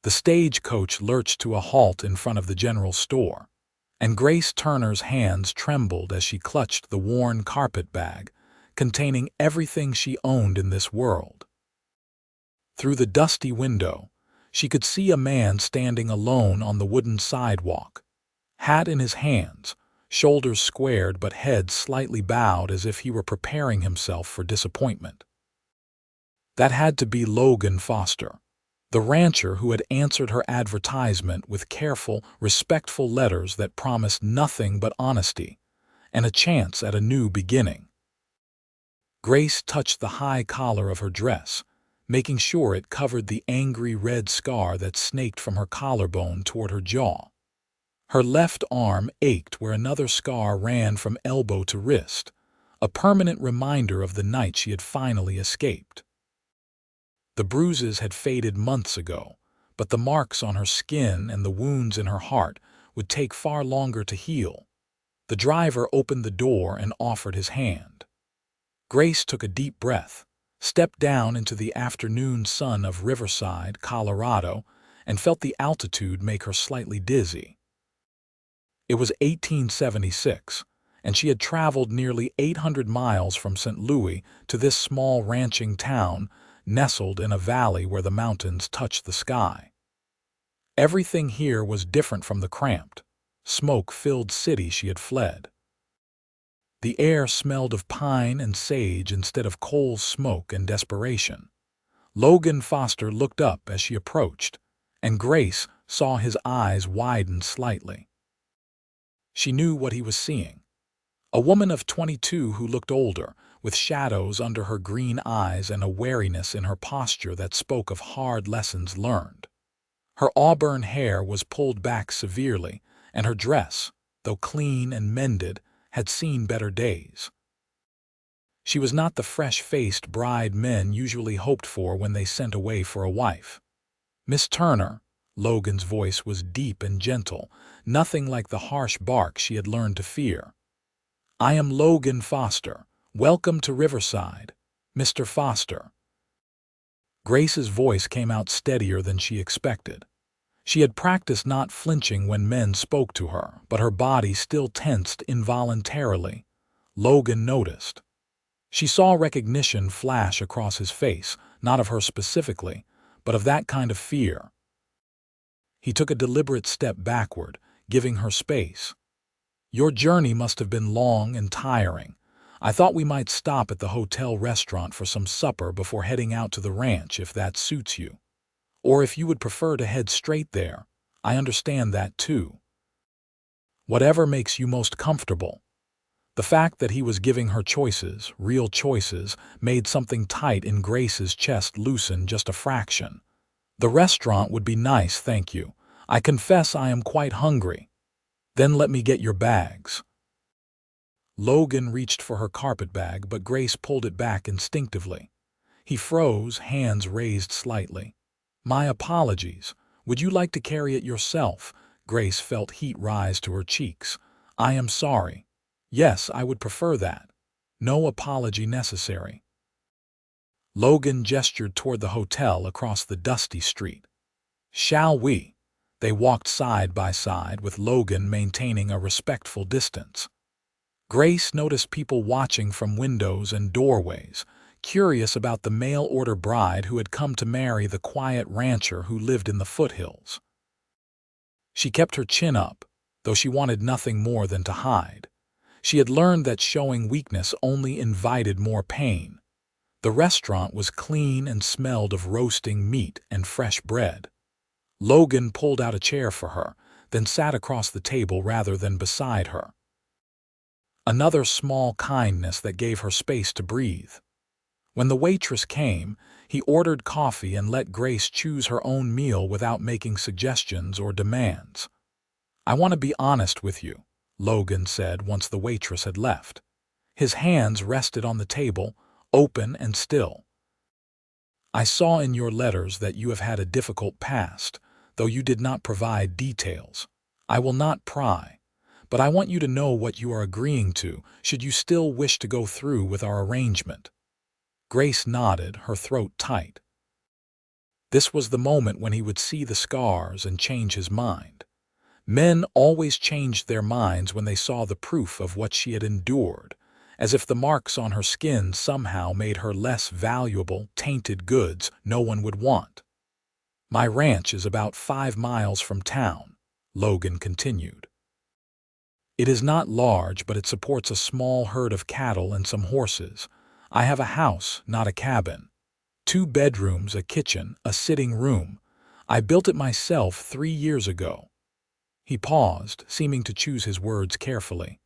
The stagecoach lurched to a halt in front of the general store, and Grace Turner's hands trembled as she clutched the worn carpet bag containing everything she owned in this world. Through the dusty window, she could see a man standing alone on the wooden sidewalk, hat in his hands, shoulders squared but head slightly bowed as if he were preparing himself for disappointment. That had to be Logan Foster, the rancher who had answered her advertisement with careful, respectful letters that promised nothing but honesty and a chance at a new beginning. Grace touched the high collar of her dress, making sure it covered the angry red scar that snaked from her collarbone toward her jaw. Her left arm ached where another scar ran from elbow to wrist, a permanent reminder of the night she had finally escaped. The bruises had faded months ago, but the marks on her skin and the wounds in her heart would take far longer to heal. The driver opened the door and offered his hand. Grace took a deep breath, stepped down into the afternoon sun of Riverside, Colorado, and felt the altitude make her slightly dizzy. It was 1876, and she had traveled nearly 800 miles from St. Louis to this small ranching town nestled in a valley where the mountains touched the sky. Everything here was different from the cramped, smoke-filled city she had fled. The air smelled of pine and sage instead of coal smoke and desperation. Logan Foster looked up as she approached, and Grace saw his eyes widen slightly. She knew what he was seeing. A woman of 22 who looked older, with shadows under her green eyes and a wariness in her posture that spoke of hard lessons learned. Her auburn hair was pulled back severely, and her dress, though clean and mended, had seen better days. She was not the fresh-faced bride men usually hoped for when they sent away for a wife. "Miss Turner," Logan's voice was deep and gentle, nothing like the harsh bark she had learned to fear. "I am Logan Foster. Welcome to Riverside, Mr. Foster." Grace's voice came out steadier than she expected. She had practiced not flinching when men spoke to her, but her body still tensed involuntarily. Logan noticed. She saw recognition flash across his face, not of her specifically, but of that kind of fear. He took a deliberate step backward, giving her space. "Your journey must have been long and tiring. I thought we might stop at the hotel restaurant for some supper before heading out to the ranch if that suits you. Or if you would prefer to head straight there, I understand that too. Whatever makes you most comfortable." The fact that he was giving her choices, real choices, made something tight in Grace's chest loosen just a fraction. "The restaurant would be nice, thank you. I confess I am quite hungry." "Then let me get your bags." Logan reached for her carpetbag, but Grace pulled it back instinctively. He froze, hands raised slightly. "My apologies. Would you like to carry it yourself?" Grace felt heat rise to her cheeks. "I am sorry. Yes, I would prefer that. No apology necessary." Logan gestured toward the hotel across the dusty street. "Shall we?" They walked side by side, with Logan maintaining a respectful distance. Grace noticed people watching from windows and doorways, curious about the mail-order bride who had come to marry the quiet rancher who lived in the foothills. She kept her chin up, though she wanted nothing more than to hide. She had learned that showing weakness only invited more pain. The restaurant was clean and smelled of roasting meat and fresh bread. Logan pulled out a chair for her, then sat across the table rather than beside her. Another small kindness that gave her space to breathe. When the waitress came, he ordered coffee and let Grace choose her own meal without making suggestions or demands. "I want to be honest with you," Logan said once the waitress had left. His hands rested on the table, open and still. "I saw in your letters that you have had a difficult past, though you did not provide details. I will not pry, but I want you to know what you are agreeing to should you still wish to go through with our arrangement." Grace nodded, her throat tight. This was the moment when he would see the scars and change his mind. Men always changed their minds when they saw the proof of what she had endured, as if the marks on her skin somehow made her less valuable, tainted goods no one would want. "My ranch is about 5 miles from town," Logan continued. "It is not large, but it supports a small herd of cattle and some horses. I have a house, not a cabin. 2 bedrooms, a kitchen, a sitting room. I built it myself 3 years ago." He paused, seeming to choose his words carefully.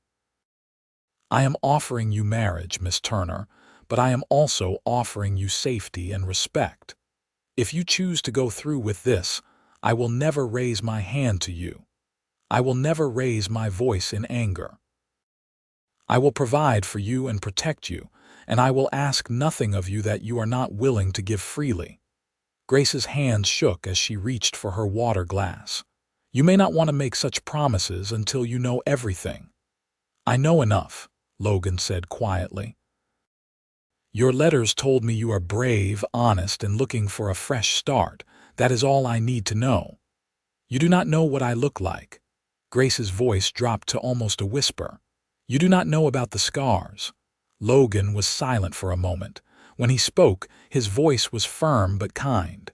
"I am offering you marriage, Miss Turner, but I am also offering you safety and respect. If you choose to go through with this, I will never raise my hand to you. I will never raise my voice in anger. I will provide for you and protect you, and I will ask nothing of you that you are not willing to give freely." Grace's hands shook as she reached for her water glass. "You may not want to make such promises until you know everything." "I know enough," Logan said quietly. "Your letters told me you are brave, honest, and looking for a fresh start. That is all I need to know. You do not know what I look like." Grace's voice dropped to almost a whisper. "You do not know about the scars." Logan was silent for a moment. When he spoke, his voice was firm but kind.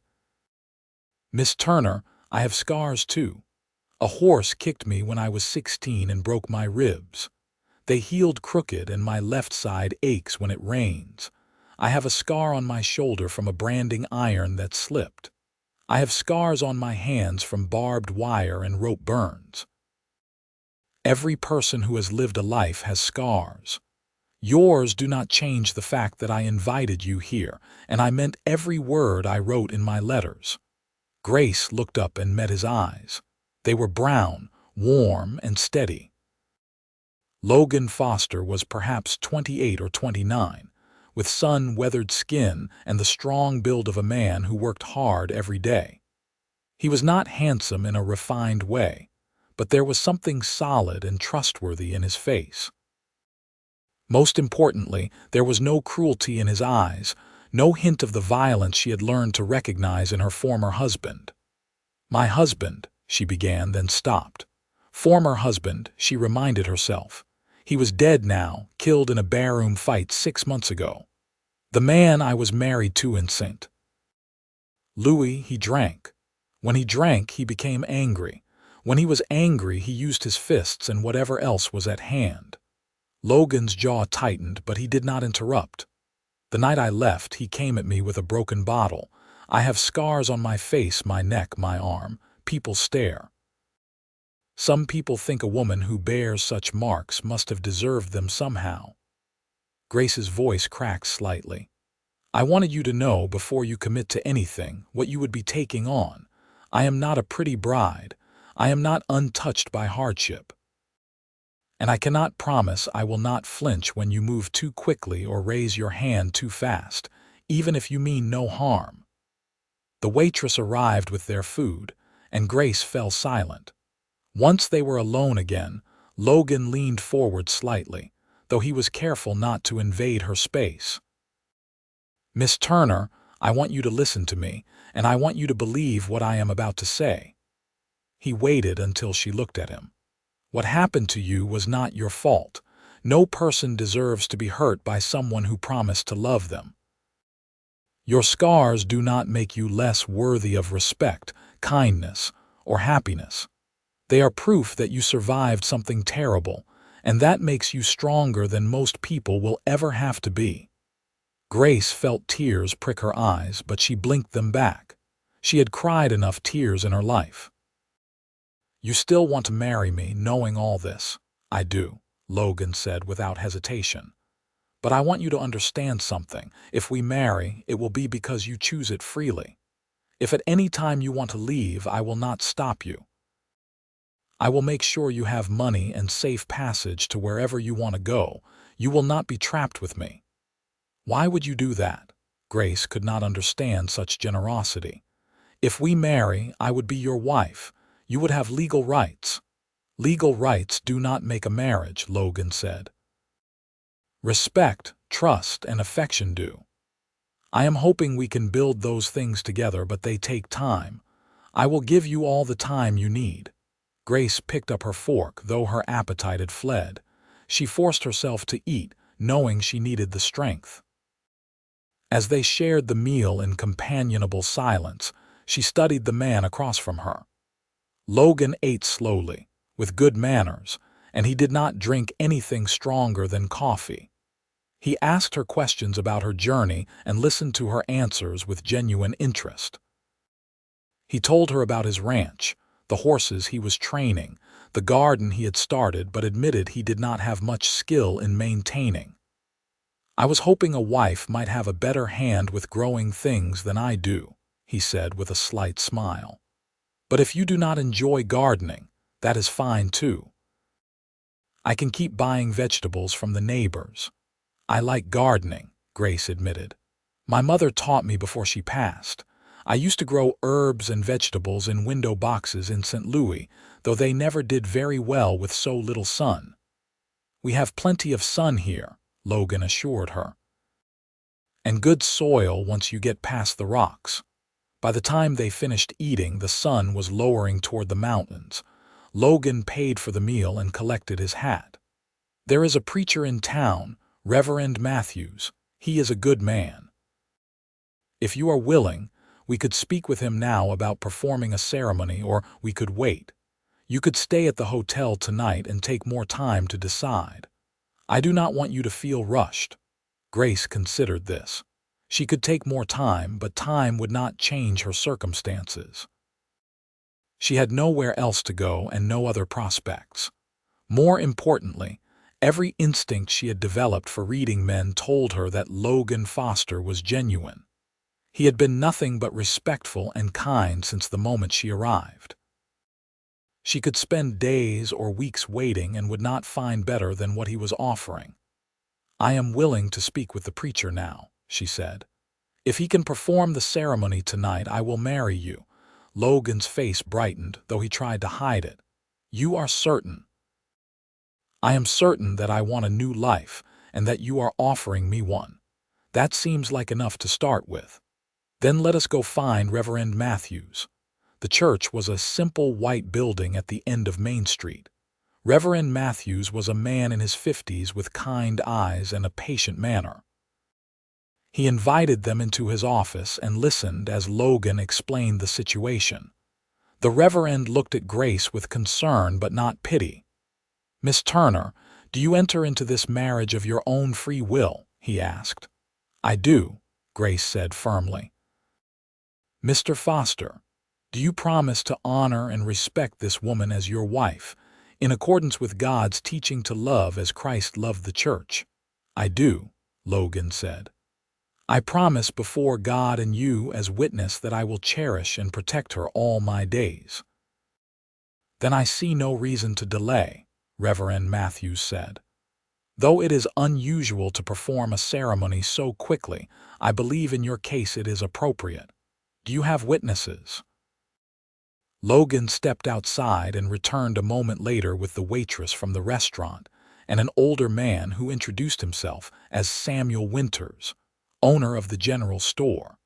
"Miss Turner, I have scars too. A horse kicked me when I was 16 and broke my ribs. They healed crooked and my left side aches when it rains. I have a scar on my shoulder from a branding iron that slipped. I have scars on my hands from barbed wire and rope burns. Every person who has lived a life has scars. Yours do not change the fact that I invited you here, and I meant every word I wrote in my letters." Grace looked up and met his eyes. They were brown, warm, and steady. Logan Foster was perhaps 28 or 29, with sun-weathered skin and the strong build of a man who worked hard every day. He was not handsome in a refined way, but there was something solid and trustworthy in his face. Most importantly, there was no cruelty in his eyes, no hint of the violence she had learned to recognize in her former husband. "My husband," she began, then stopped. "Former husband," she reminded herself. "He was dead now, killed in a barroom fight 6 months ago. The man I was married to in St. Louis, he drank. When he drank, he became angry. When he was angry, he used his fists and whatever else was at hand." Logan's jaw tightened, but he did not interrupt. "The night I left, he came at me with a broken bottle. I have scars on my face, my neck, my arm. People stare. Some people think a woman who bears such marks must have deserved them somehow." Grace's voice cracked slightly. "I wanted you to know before you commit to anything what you would be taking on. I am not a pretty bride. I am not untouched by hardship. And I cannot promise I will not flinch when you move too quickly or raise your hand too fast, even if you mean no harm." The waitress arrived with their food, and Grace fell silent. Once they were alone again, Logan leaned forward slightly, though he was careful not to invade her space. "Miss Turner, I want you to listen to me, and I want you to believe what I am about to say." He waited until she looked at him. "What happened to you was not your fault. No person deserves to be hurt by someone who promised to love them. Your scars do not make you less worthy of respect, kindness, or happiness. They are proof that you survived something terrible, and that makes you stronger than most people will ever have to be." Grace felt tears prick her eyes, but she blinked them back. She had cried enough tears in her life. "You still want to marry me, knowing all this?" "I do," Logan said without hesitation. "But I want you to understand something. If we marry, it will be because you choose it freely. If at any time you want to leave, I will not stop you. I will make sure you have money and safe passage to wherever you want to go. You will not be trapped with me." "Why would you do that?" Grace could not understand such generosity. "If we marry, I would be your wife. You would have legal rights." "Legal rights do not make a marriage," Logan said. "Respect, trust, and affection do. I am hoping we can build those things together, but they take time. I will give you all the time you need." Grace picked up her fork, though her appetite had fled. She forced herself to eat, knowing she needed the strength. As they shared the meal in companionable silence, she studied the man across from her. Logan ate slowly, with good manners, and he did not drink anything stronger than coffee. He asked her questions about her journey and listened to her answers with genuine interest. He told her about his ranch, the horses he was training, the garden he had started but admitted he did not have much skill in maintaining. "I was hoping a wife might have a better hand with growing things than I do," he said with a slight smile. "But if you do not enjoy gardening, that is fine too. I can keep buying vegetables from the neighbors." "I like gardening," Grace admitted. "My mother taught me before she passed. I used to grow herbs and vegetables in window boxes in St. Louis, though they never did very well with so little sun." "We have plenty of sun here," Logan assured her. "And good soil once you get past the rocks." By the time they finished eating, the sun was lowering toward the mountains. Logan paid for the meal and collected his hat. "There is a preacher in town, Reverend Matthews. He is a good man. If you are willing, we could speak with him now about performing a ceremony, or we could wait. You could stay at the hotel tonight and take more time to decide. I do not want you to feel rushed." Grace considered this. She could take more time, but time would not change her circumstances. She had nowhere else to go and no other prospects. More importantly, every instinct she had developed for reading men told her that Logan Foster was genuine. He had been nothing but respectful and kind since the moment she arrived. She could spend days or weeks waiting and would not find better than what he was offering. "I am willing to speak with the preacher now," she said. "If he can perform the ceremony tonight, I will marry you." Logan's face brightened, though he tried to hide it. "You are certain?" "I am certain that I want a new life, and that you are offering me one. That seems like enough to start with. Then let us go find Reverend Matthews." The church was a simple white building at the end of Main Street. Reverend Matthews was a man in his 50s with kind eyes and a patient manner. He invited them into his office and listened as Logan explained the situation. The Reverend looked at Grace with concern but not pity. "Miss Turner, do you enter into this marriage of your own free will?" he asked. "I do," Grace said firmly. "Mr. Foster, do you promise to honor and respect this woman as your wife, in accordance with God's teaching to love as Christ loved the church?" "I do," Logan said. "I promise before God and you as witness that I will cherish and protect her all my days." "Then I see no reason to delay," Reverend Matthews said. "Though it is unusual to perform a ceremony so quickly, I believe in your case it is appropriate. Do you have witnesses?" Logan stepped outside and returned a moment later with the waitress from the restaurant and an older man who introduced himself as Samuel Winters, owner of the general store.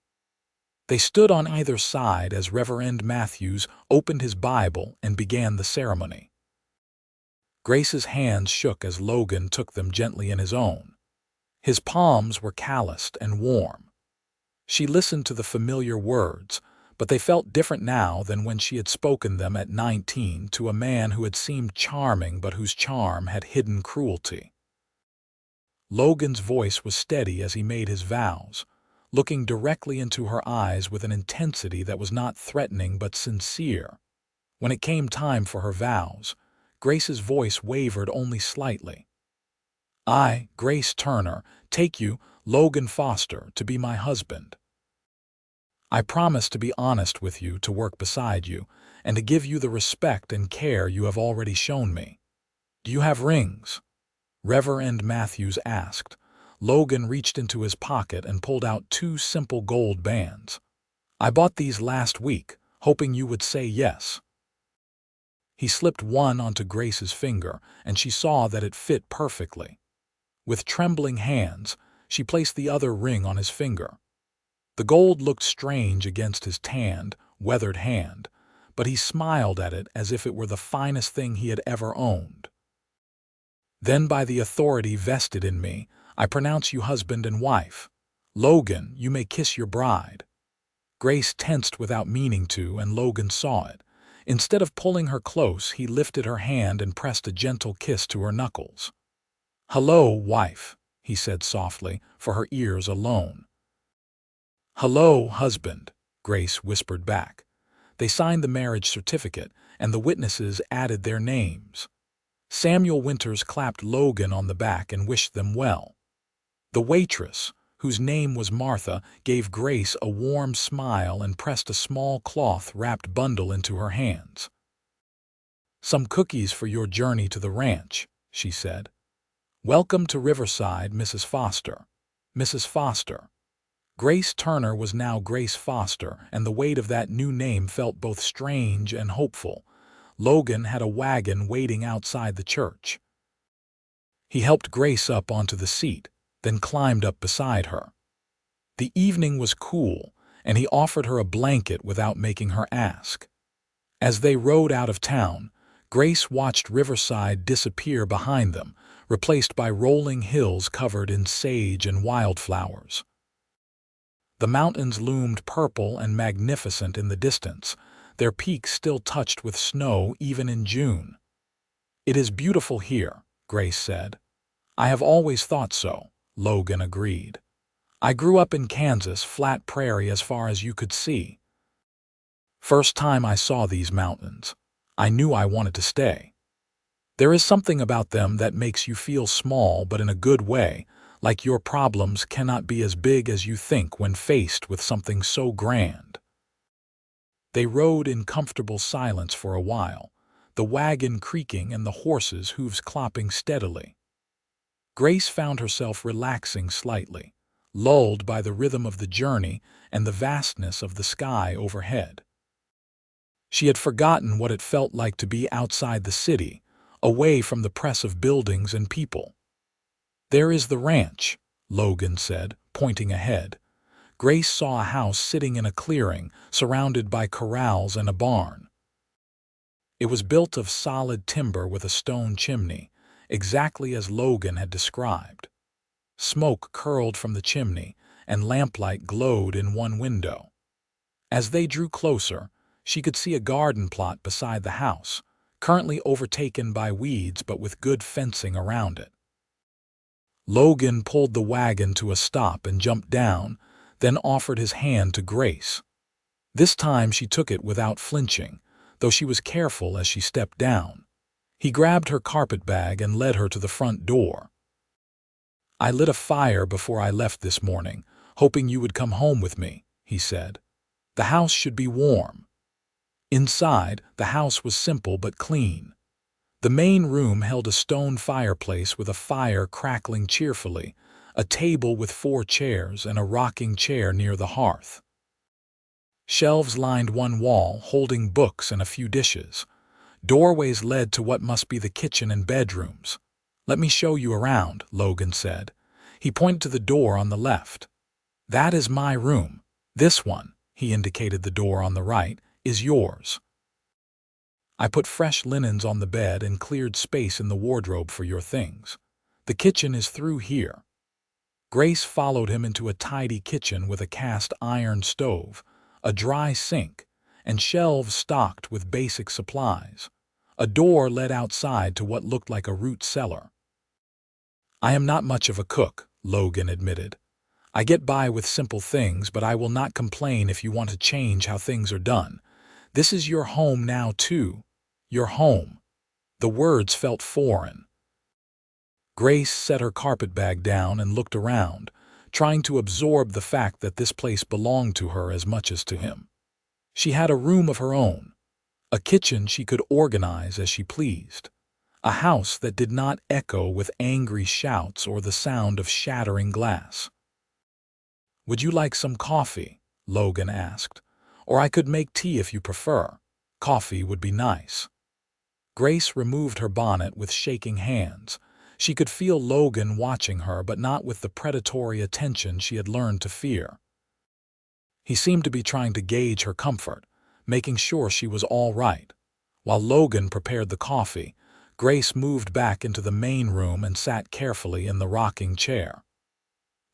They stood on either side as Reverend Matthews opened his Bible and began the ceremony. Grace's hands shook as Logan took them gently in his own. His palms were calloused and warm. She listened to the familiar words, but they felt different now than when she had spoken them at 19 to a man who had seemed charming but whose charm had hidden cruelty. Logan's voice was steady as he made his vows, looking directly into her eyes with an intensity that was not threatening but sincere. When it came time for her vows, Grace's voice wavered only slightly. "I, Grace Turner, take you, Logan Foster, to be my husband. I promise to be honest with you, to work beside you, and to give you the respect and care you have already shown me." "Do you have rings?" Reverend Matthews asked. Logan reached into his pocket and pulled out 2 simple gold bands. "I bought these last week, hoping you would say yes." He slipped one onto Grace's finger, and she saw that it fit perfectly. With trembling hands, she placed the other ring on his finger. The gold looked strange against his tanned, weathered hand, but he smiled at it as if it were the finest thing he had ever owned. "Then by the authority vested in me, I pronounce you husband and wife. Logan, you may kiss your bride." Grace tensed without meaning to, and Logan saw it. Instead of pulling her close, he lifted her hand and pressed a gentle kiss to her knuckles. "Hello, wife," he said softly, for her ears alone. "Hello, husband," Grace whispered back. They signed the marriage certificate, and the witnesses added their names. Samuel Winters clapped Logan on the back and wished them well. The waitress, whose name was Martha, gave Grace a warm smile and pressed a small cloth-wrapped bundle into her hands. "Some cookies for your journey to the ranch," she said. "Welcome to Riverside, Mrs. Foster." Mrs. Foster. Grace Turner was now Grace Foster, and the weight of that new name felt both strange and hopeful. Logan had a wagon waiting outside the church. He helped Grace up onto the seat, then climbed up beside her. The evening was cool, and he offered her a blanket without making her ask. As they rode out of town, Grace watched Riverside disappear behind them, replaced by rolling hills covered in sage and wildflowers. The mountains loomed purple and magnificent in the distance, their peaks still touched with snow even in June. "It is beautiful here," Grace said. "I have always thought so," Logan agreed. "I grew up in Kansas, flat prairie as far as you could see. First time I saw these mountains, I knew I wanted to stay. There is something about them that makes you feel small, but in a good way, like your problems cannot be as big as you think when faced with something so grand." They rode in comfortable silence for a while, the wagon creaking and the horses' hooves clopping steadily. Grace found herself relaxing slightly, lulled by the rhythm of the journey and the vastness of the sky overhead. She had forgotten what it felt like to be outside the city, away from the press of buildings and people. "There is the ranch," Logan said, pointing ahead. Grace saw a house sitting in a clearing, surrounded by corrals and a barn. It was built of solid timber with a stone chimney, exactly as Logan had described. Smoke curled from the chimney, and lamplight glowed in one window. As they drew closer, she could see a garden plot beside the house, currently overtaken by weeds but with good fencing around it. Logan pulled the wagon to a stop and jumped down, then offered his hand to Grace. This time she took it without flinching, though she was careful as she stepped down. He grabbed her carpetbag and led her to the front door. "I lit a fire before I left this morning, hoping you would come home with me," he said. "The house should be warm." Inside, the house was simple but clean. The main room held a stone fireplace with a fire crackling cheerfully, a table with 4 chairs, and a rocking chair near the hearth. Shelves lined one wall, holding books and a few dishes. Doorways led to what must be the kitchen and bedrooms. "Let me show you around," Logan said. He pointed to the door on the left. "That is my room. This one," he indicated the door on the right, "is yours. I put fresh linens on the bed and cleared space in the wardrobe for your things. The kitchen is through here." Grace followed him into a tidy kitchen with a cast iron stove, a dry sink, and shelves stocked with basic supplies. A door led outside to what looked like a root cellar. "I am not much of a cook," Logan admitted. "I get by with simple things, but I will not complain if you want to change how things are done. This is your home now, too. Your home." The words felt foreign. Grace set her carpetbag down and looked around, trying to absorb the fact that this place belonged to her as much as to him. She had a room of her own, a kitchen she could organize as she pleased, a house that did not echo with angry shouts or the sound of shattering glass. "Would you like some coffee?" Logan asked. "Or I could make tea if you prefer. Coffee would be nice." Grace removed her bonnet with shaking hands. She could feel Logan watching her, but not with the predatory attention she had learned to fear. He seemed to be trying to gauge her comfort, making sure she was all right. While Logan prepared the coffee, Grace moved back into the main room and sat carefully in the rocking chair.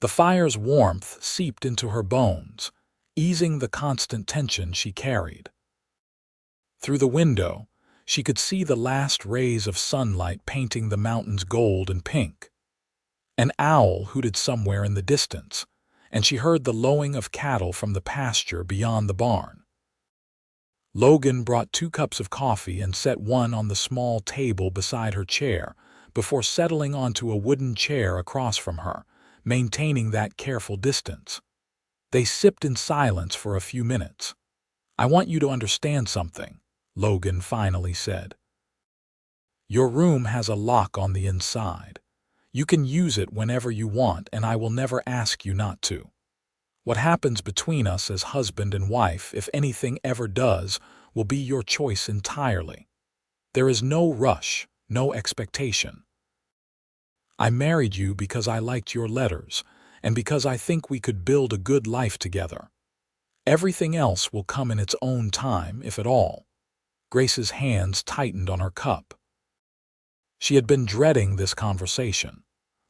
The fire's warmth seeped into her bones, easing the constant tension she carried. Through the window, she could see the last rays of sunlight painting the mountains gold and pink. An owl hooted somewhere in the distance, and she heard the lowing of cattle from the pasture beyond the barn. Logan brought 2 cups of coffee and set one on the small table beside her chair before settling onto a wooden chair across from her, maintaining that careful distance. They sipped in silence for a few minutes. "I want you to understand something," Logan finally said. "Your room has a lock on the inside. You can use it whenever you want, and I will never ask you not to. What happens between us as husband and wife, if anything ever does, will be your choice entirely. There is no rush, no expectation. I married you because I liked your letters, and because I think we could build a good life together. Everything else will come in its own time, if at all." Grace's hands tightened on her cup. She had been dreading this conversation,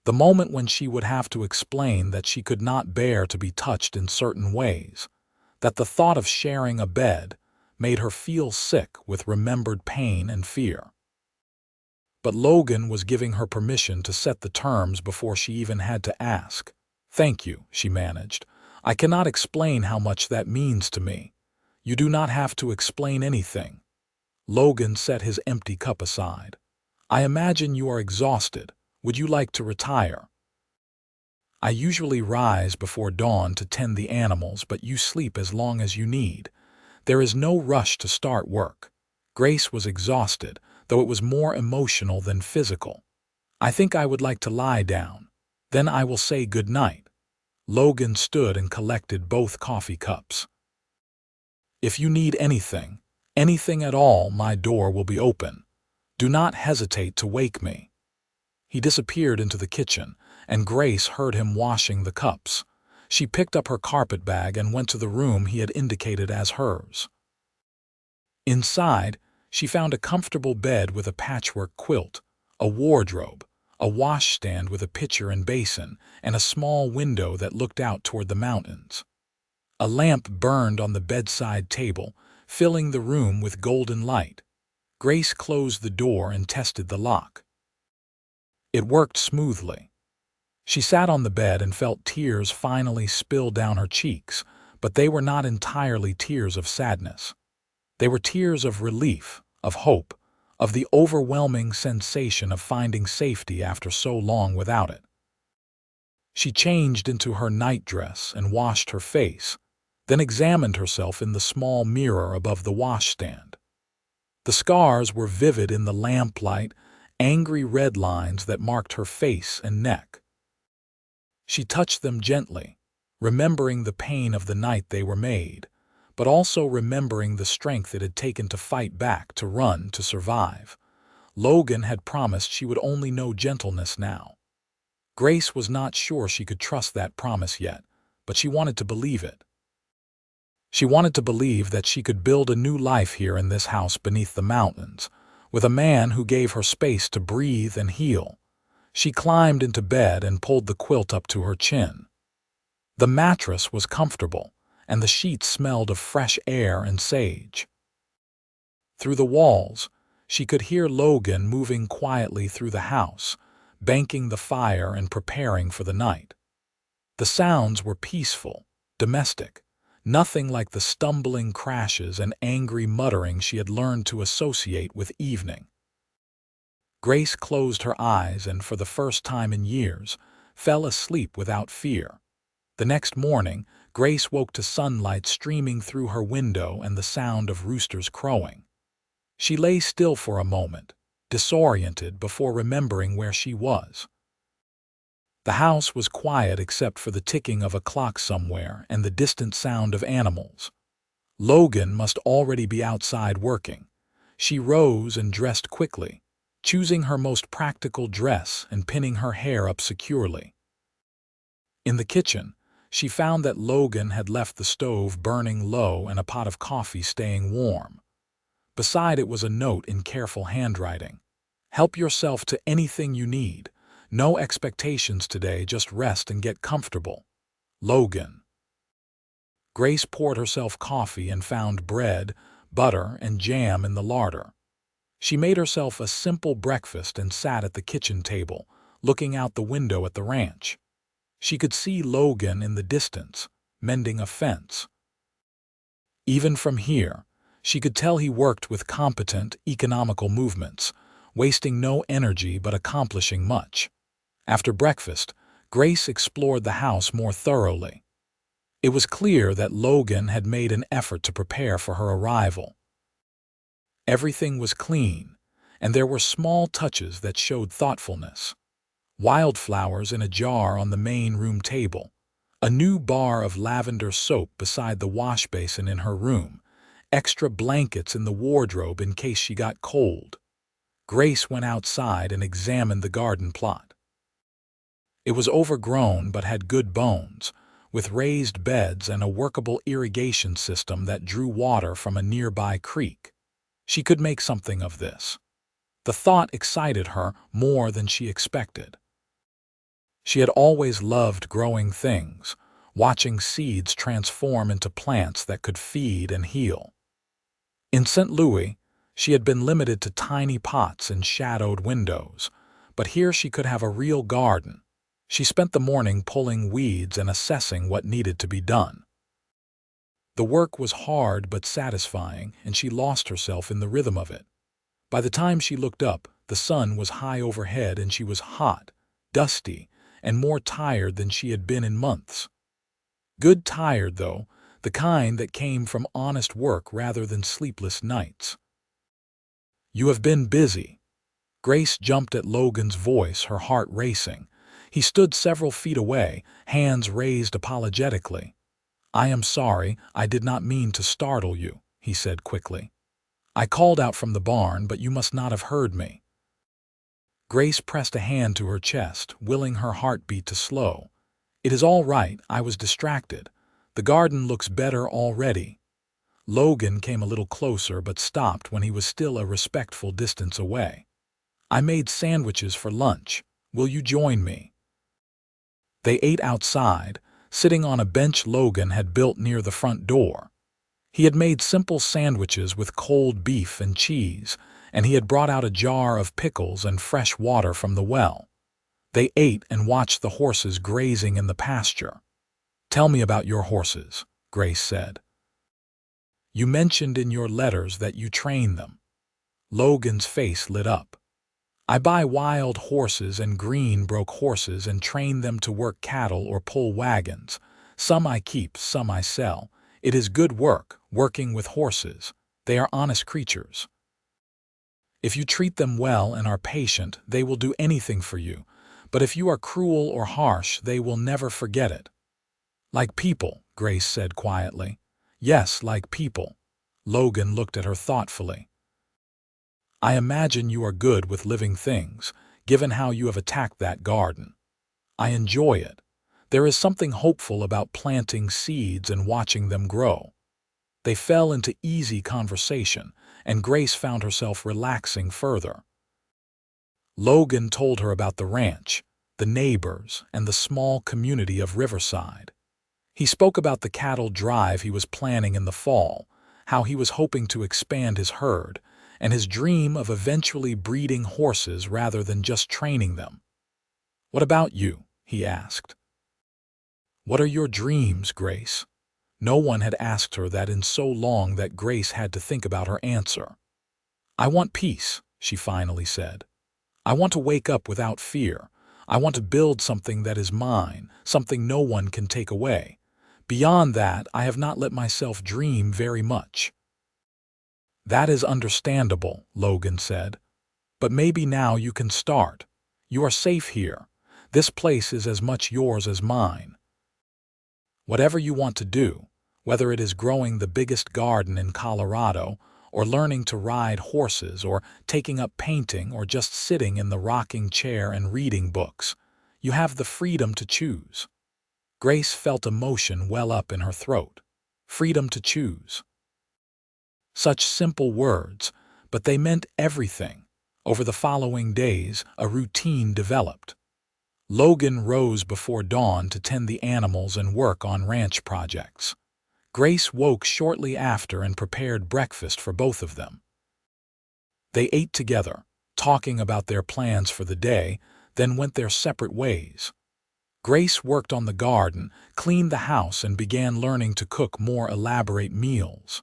the moment when she would have to explain that she could not bear to be touched in certain ways, that the thought of sharing a bed made her feel sick with remembered pain and fear. But Logan was giving her permission to set the terms before she even had to ask. "Thank you," she managed. "I cannot explain how much that means to me." "You do not have to explain anything." Logan set his empty cup aside. "I imagine you are exhausted. Would you like to retire?" "I usually rise before dawn to tend the animals, but you sleep as long as you need. There is no rush to start work." Grace was exhausted, though it was more emotional than physical. "I think I would like to lie down. Then I will say good night." Logan stood and collected both coffee cups. "If you need anything, anything at all, my door will be open. Do not hesitate to wake me." He disappeared into the kitchen, and Grace heard him washing the cups. She picked up her carpet bag and went to the room he had indicated as hers. Inside, she found a comfortable bed with a patchwork quilt, a wardrobe, a washstand with a pitcher and basin, and a small window that looked out toward the mountains. A lamp burned on the bedside table, filling the room with golden light. Grace closed the door and tested the lock. It worked smoothly. She sat on the bed and felt tears finally spill down her cheeks, but they were not entirely tears of sadness. They were tears of relief, of hope, of the overwhelming sensation of finding safety after so long without it. She changed into her nightdress and washed her face, then examined herself in the small mirror above the washstand. The scars were vivid in the lamplight, angry red lines that marked her face and neck. She touched them gently, remembering the pain of the night they were made, but also remembering the strength it had taken to fight back, to run, to survive. Logan had promised she would only know gentleness now. Grace was not sure she could trust that promise yet, but she wanted to believe it. She wanted to believe that she could build a new life here in this house beneath the mountains, with a man who gave her space to breathe and heal. She climbed into bed and pulled the quilt up to her chin. The mattress was comfortable, and the sheets smelled of fresh air and sage. Through the walls, she could hear Logan moving quietly through the house, banking the fire and preparing for the night. The sounds were peaceful, domestic, nothing like the stumbling crashes and angry muttering she had learned to associate with evening. Grace closed her eyes and, for the first time in years, fell asleep without fear. The next morning, Grace woke to sunlight streaming through her window and the sound of roosters crowing. She lay still for a moment, disoriented, before remembering where she was. The house was quiet except for the ticking of a clock somewhere and the distant sound of animals. Logan must already be outside working. She rose and dressed quickly, choosing her most practical dress and pinning her hair up securely. In the kitchen, She found that Logan had left the stove burning low and a pot of coffee staying warm. Beside it was a note in careful handwriting. "Help yourself to anything you need. No expectations today, just rest and get comfortable. Logan." Grace poured herself coffee and found bread, butter, and jam in the larder. She made herself a simple breakfast and sat at the kitchen table, looking out the window at the ranch. She could see Logan in the distance, mending a fence. Even from here, she could tell he worked with competent, economical movements, wasting no energy but accomplishing much. After breakfast, Grace explored the house more thoroughly. It was clear that Logan had made an effort to prepare for her arrival. Everything was clean, and there were small touches that showed thoughtfulness. Wildflowers in a jar on the main room table, a new bar of lavender soap beside the wash basin in her room, extra blankets in the wardrobe in case she got cold. Grace went outside and examined the garden plot. It was overgrown but had good bones, with raised beds and a workable irrigation system that drew water from a nearby creek. She could make something of this. The thought excited her more than she expected. She had always loved growing things, watching seeds transform into plants that could feed and heal. In St. Louis, she had been limited to tiny pots and shadowed windows, but here she could have a real garden. She spent the morning pulling weeds and assessing what needed to be done. The work was hard but satisfying, and she lost herself in the rhythm of it. By the time she looked up, the sun was high overhead and she was hot, dusty, and more tired than she had been in months. Good tired, though, the kind that came from honest work rather than sleepless nights. "You have been busy." Grace jumped at Logan's voice, her heart racing. He stood several feet away, hands raised apologetically. "I am sorry, I did not mean to startle you," he said quickly. "I called out from the barn, but you must not have heard me." Grace pressed a hand to her chest, willing her heartbeat to slow. "It is all right, I was distracted. The garden looks better already." Logan came a little closer but stopped when he was still a respectful distance away. "I made sandwiches for lunch. Will you join me?" They ate outside, sitting on a bench Logan had built near the front door. He had made simple sandwiches with cold beef and cheese, and he had brought out a jar of pickles and fresh water from the well. They ate and watched the horses grazing in the pasture. "Tell me about your horses," Grace said. "You mentioned in your letters that you train them." Logan's face lit up. "I buy wild horses and green-broke horses and train them to work cattle or pull wagons. Some I keep, some I sell. It is good work, working with horses. They are honest creatures. If you treat them well and are patient, they will do anything for you. But if you are cruel or harsh, they will never forget it." "Like people," Grace said quietly. "Yes, like people." Logan looked at her thoughtfully. "I imagine you are good with living things, given how you have attacked that garden. I enjoy it. There is something hopeful about planting seeds and watching them grow." They fell into easy conversation, and Grace found herself relaxing further. Logan told her about the ranch, the neighbors, and the small community of Riverside. He spoke about the cattle drive he was planning in the fall, how he was hoping to expand his herd, and his dream of eventually breeding horses rather than just training them. "What about you?" he asked. "What are your dreams, Grace?" No one had asked her that in so long that Grace had to think about her answer. "I want peace," she finally said. "I want to wake up without fear. I want to build something that is mine, something no one can take away. Beyond that, I have not let myself dream very much." "That is understandable," Logan said. "But maybe now you can start. You are safe here. This place is as much yours as mine. Whatever you want to do, whether it is growing the biggest garden in Colorado, or learning to ride horses, or taking up painting, or just sitting in the rocking chair and reading books, you have the freedom to choose." Grace felt emotion well up in her throat. Freedom to choose. Such simple words, but they meant everything. Over the following days, a routine developed. Logan rose before dawn to tend the animals and work on ranch projects. Grace woke shortly after and prepared breakfast for both of them. They ate together, talking about their plans for the day, then went their separate ways. Grace worked on the garden, cleaned the house, and began learning to cook more elaborate meals.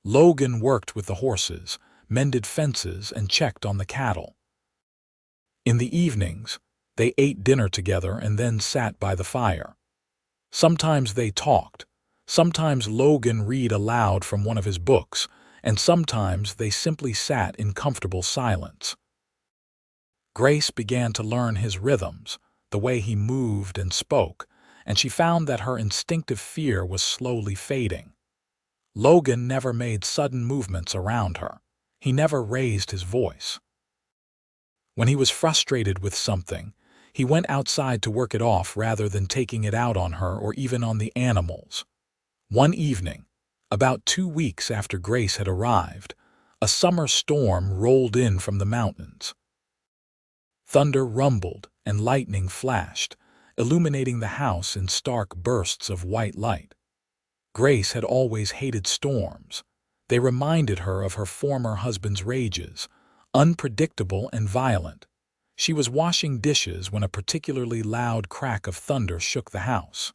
Logan worked with the horses, mended fences, and checked on the cattle. In the evenings, they ate dinner together and then sat by the fire. Sometimes they talked. Sometimes Logan read aloud from one of his books, and sometimes they simply sat in comfortable silence. Grace began to learn his rhythms, the way he moved and spoke, and she found that her instinctive fear was slowly fading. Logan never made sudden movements around her. He never raised his voice. When he was frustrated with something, he went outside to work it off rather than taking it out on her or even on the animals. One evening, about 2 weeks after Grace had arrived, a summer storm rolled in from the mountains. Thunder rumbled and lightning flashed, illuminating the house in stark bursts of white light. Grace had always hated storms. They reminded her of her former husband's rages, unpredictable and violent. She was washing dishes when a particularly loud crack of thunder shook the house.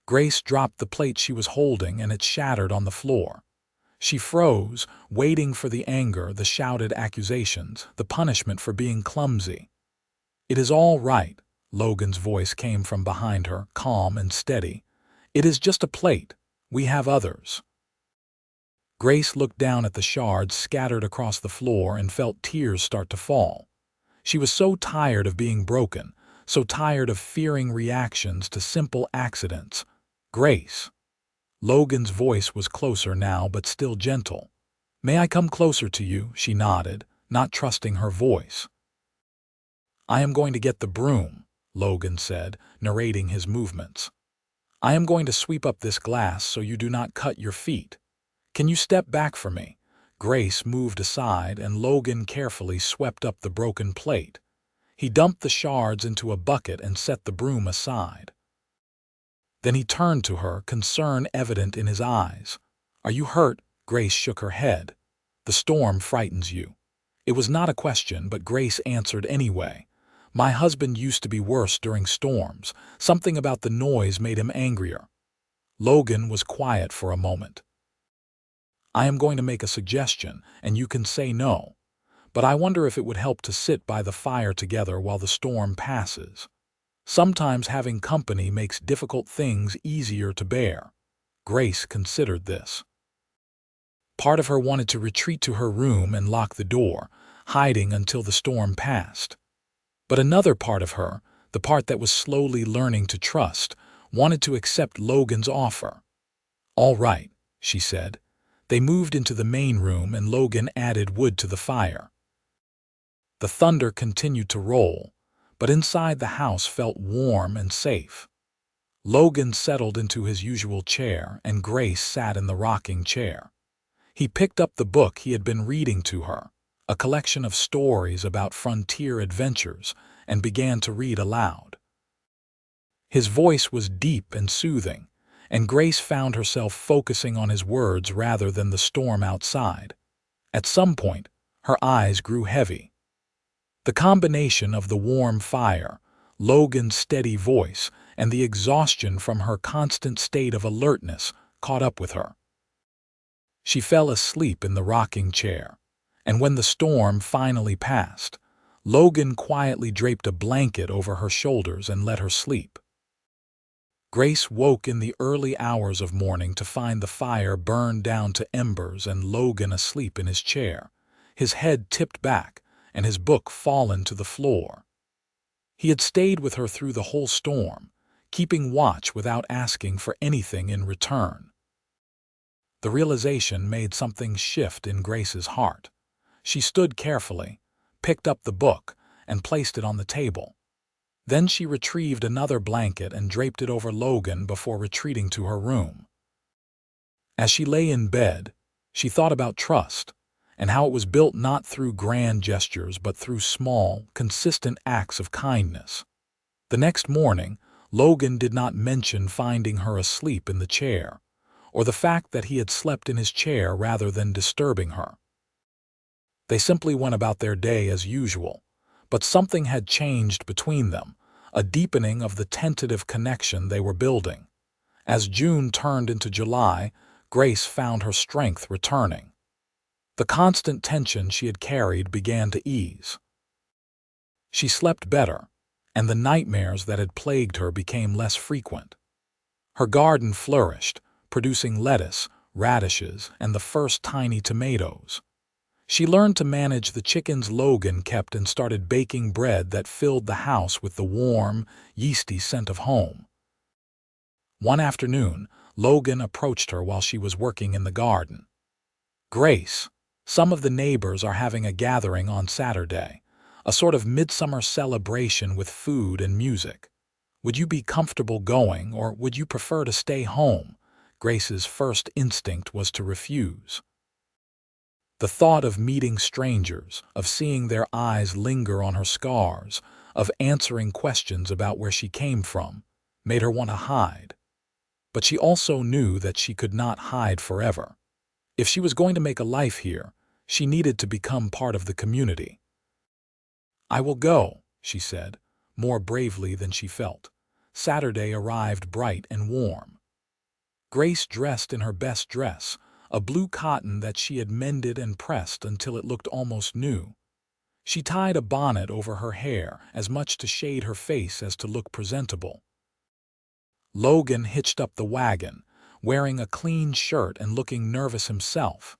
Grace dropped the plate she was holding and it shattered on the floor. She froze, waiting for the anger, the shouted accusations, the punishment for being clumsy. "It is all right," Logan's voice came from behind her, calm and steady. "It is just a plate. We have others." Grace looked down at the shards scattered across the floor and felt tears start to fall. She was so tired of being broken, so tired of fearing reactions to simple accidents. "Grace." Logan's voice was closer now, but still gentle. "May I come closer to you?" She nodded, not trusting her voice. "I am going to get the broom," Logan said, narrating his movements. "I am going to sweep up this glass so you do not cut your feet. Can you step back for me?" Grace moved aside and Logan carefully swept up the broken plate. He dumped the shards into a bucket and set the broom aside. Then he turned to her, concern evident in his eyes. "Are you hurt?" Grace shook her head. "The storm frightens you." It was not a question, but Grace answered anyway. "My husband used to be worse during storms. Something about the noise made him angrier." Logan was quiet for a moment. "I am going to make a suggestion, and you can say no. But I wonder if it would help to sit by the fire together while the storm passes. Sometimes having company makes difficult things easier to bear." Grace considered this. Part of her wanted to retreat to her room and lock the door, hiding until the storm passed. But another part of her, the part that was slowly learning to trust, wanted to accept Logan's offer. "All right," she said. They moved into the main room and Logan added wood to the fire. The thunder continued to roll, but inside the house felt warm and safe. Logan settled into his usual chair and Grace sat in the rocking chair. He picked up the book he had been reading to her, a collection of stories about frontier adventures, and began to read aloud. His voice was deep and soothing, and Grace found herself focusing on his words rather than the storm outside. At some point, her eyes grew heavy. The combination of the warm fire, Logan's steady voice, and the exhaustion from her constant state of alertness caught up with her. She fell asleep in the rocking chair, and when the storm finally passed, Logan quietly draped a blanket over her shoulders and let her sleep. Grace woke in the early hours of morning to find the fire burned down to embers and Logan asleep in his chair, his head tipped back and his book fallen to the floor. He had stayed with her through the whole storm, keeping watch without asking for anything in return. The realization made something shift in Grace's heart. She stood carefully, picked up the book, and placed it on the table. Then she retrieved another blanket and draped it over Logan before retreating to her room. As she lay in bed, she thought about trust and how it was built not through grand gestures but through small, consistent acts of kindness. The next morning, Logan did not mention finding her asleep in the chair, or the fact that he had slept in his chair rather than disturbing her. They simply went about their day as usual, but something had changed between them, a deepening of the tentative connection they were building. As June turned into July, Grace found her strength returning. The constant tension she had carried began to ease. She slept better, and the nightmares that had plagued her became less frequent. Her garden flourished, producing lettuce, radishes, and the first tiny tomatoes. She learned to manage the chickens Logan kept and started baking bread that filled the house with the warm, yeasty scent of home. One afternoon, Logan approached her while she was working in the garden. "Grace, some of the neighbors are having a gathering on Saturday, a sort of midsummer celebration with food and music. Would you be comfortable going, or would you prefer to stay home?" Grace's first instinct was to refuse. The thought of meeting strangers, of seeing their eyes linger on her scars, of answering questions about where she came from, made her want to hide. But she also knew that she could not hide forever. If she was going to make a life here, she needed to become part of the community. "I will go," she said, more bravely than she felt. Saturday arrived bright and warm. Grace dressed in her best dress, a blue cotton that she had mended and pressed until it looked almost new. She tied a bonnet over her hair, as much to shade her face as to look presentable. Logan hitched up the wagon, wearing a clean shirt and looking nervous himself.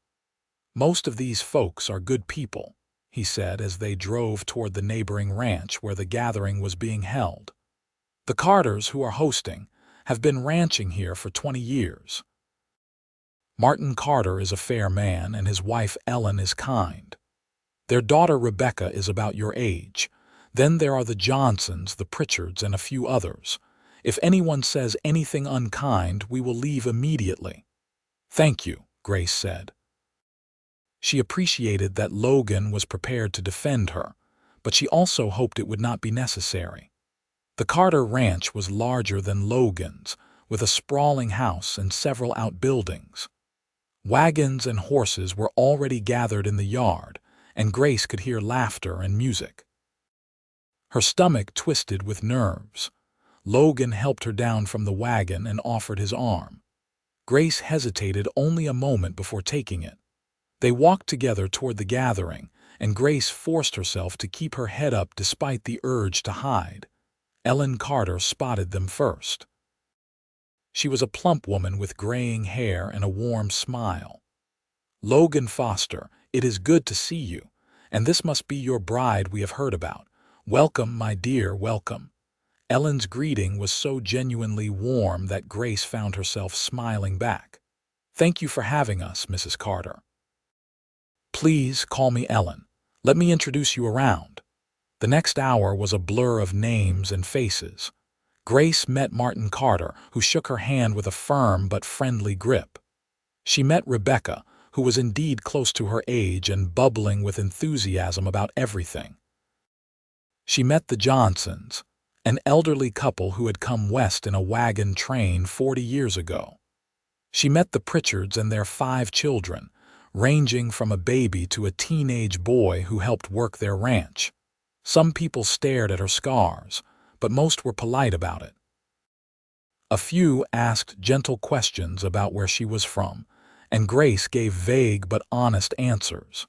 "Most of these folks are good people," he said as they drove toward the neighboring ranch where the gathering was being held. "The Carters, who are hosting, have been ranching here for 20 years. Martin Carter is a fair man, and his wife Ellen is kind. Their daughter Rebecca is about your age. Then there are the Johnsons, the Pritchards, and a few others. If anyone says anything unkind, we will leave immediately." "Thank you," Grace said. She appreciated that Logan was prepared to defend her, but she also hoped it would not be necessary. The Carter Ranch was larger than Logan's, with a sprawling house and several outbuildings. Wagons and horses were already gathered in the yard, and Grace could hear laughter and music. Her stomach twisted with nerves. Logan helped her down from the wagon and offered his arm. Grace hesitated only a moment before taking it. They walked together toward the gathering, and Grace forced herself to keep her head up despite the urge to hide. Ellen Carter spotted them first. She was a plump woman with graying hair and a warm smile. "Logan Foster, it is good to see you, and this must be your bride we have heard about. Welcome, my dear, welcome." Ellen's greeting was so genuinely warm that Grace found herself smiling back. "Thank you for having us, Mrs. Carter." "Please call me Ellen. Let me introduce you around." The next hour was a blur of names and faces. Grace met Martin Carter, who shook her hand with a firm but friendly grip. She met Rebecca, who was indeed close to her age and bubbling with enthusiasm about everything. She met the Johnsons, an elderly couple who had come west in a wagon train 40 years ago. She met the Pritchards and their 5 children, ranging from a baby to a teenage boy who helped work their ranch. Some people stared at her scars, but most were polite about it. A few asked gentle questions about where she was from, and Grace gave vague but honest answers.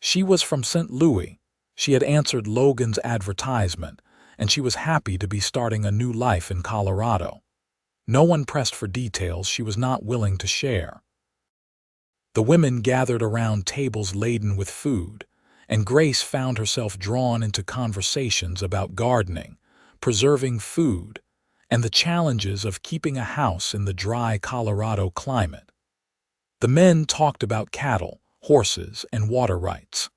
She was from St. Louis. She had answered Logan's advertisement, and she was happy to be starting a new life in Colorado. No one pressed for details she was not willing to share. The women gathered around tables laden with food, and Grace found herself drawn into conversations about gardening, preserving food, and the challenges of keeping a house in the dry Colorado climate. The men talked about cattle, horses, and water rights.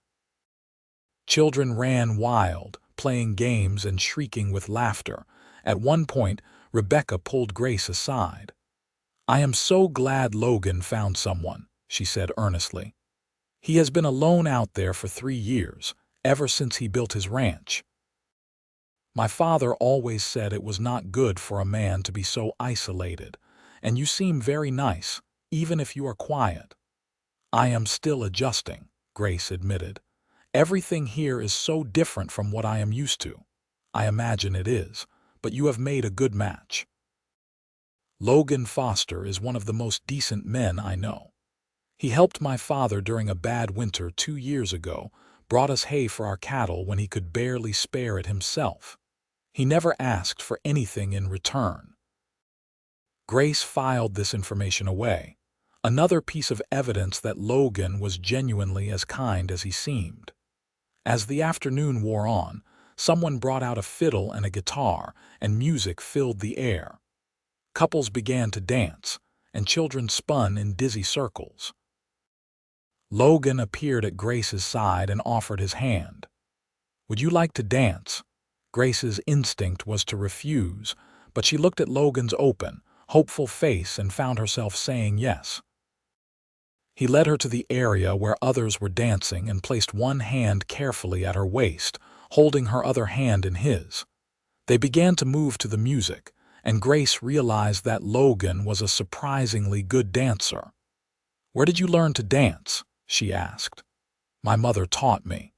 Children ran wild, playing games and shrieking with laughter. At one point, Rebecca pulled Grace aside. "I am so glad Logan found someone," she said earnestly. "He has been alone out there for 3 years, ever since he built his ranch. My father always said it was not good for a man to be so isolated, and you seem very nice, even if you are quiet." "I am still adjusting," Grace admitted. "Everything here is so different from what I am used to." "I imagine it is, but you have made a good match. Logan Foster is one of the most decent men I know. He helped my father during a bad winter 2 years ago, brought us hay for our cattle when he could barely spare it himself. He never asked for anything in return." Grace filed this information away, another piece of evidence that Logan was genuinely as kind as he seemed. As the afternoon wore on, someone brought out a fiddle and a guitar, and music filled the air. Couples began to dance, and children spun in dizzy circles. Logan appeared at Grace's side and offered his hand. "Would you like to dance?" Grace's instinct was to refuse, but she looked at Logan's open, hopeful face and found herself saying yes. He led her to the area where others were dancing and placed one hand carefully at her waist, holding her other hand in his. They began to move to the music, and Grace realized that Logan was a surprisingly good dancer. "Where did you learn to dance?" she asked. "My mother taught me.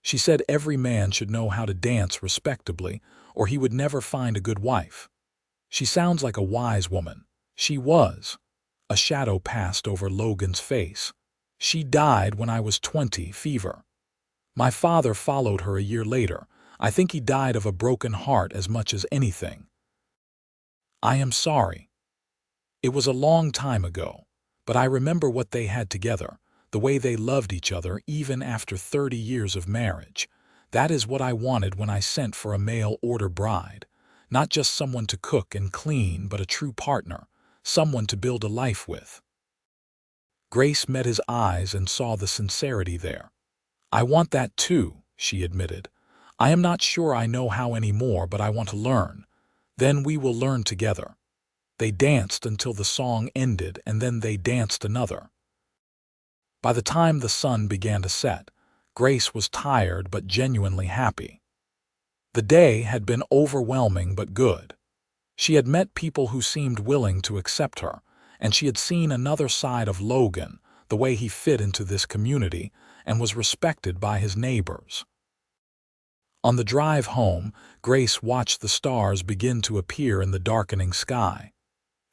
She said every man should know how to dance respectably, or he would never find a good wife. She sounds like a wise woman." She was. A shadow passed over Logan's face. "She died when I was 20, fever. My father followed her a year later. I think he died of a broken heart as much as anything." "I am sorry. It was a long time ago, but I remember what they had together, the way they loved each other even after 30 years of marriage. That is what I wanted when I sent for a mail-order bride. Not just someone to cook and clean, but a true partner, someone to build a life with." Grace met his eyes and saw the sincerity there. "I want that too," she admitted. "I am not sure I know how anymore, but I want to learn. Then we will learn together." They danced until the song ended, and then they danced another. By the time the sun began to set, Grace was tired but genuinely happy. The day had been overwhelming but good. She had met people who seemed willing to accept her, and she had seen another side of Logan, the way he fit into this community and was respected by his neighbors. On the drive home, Grace watched the stars begin to appear in the darkening sky.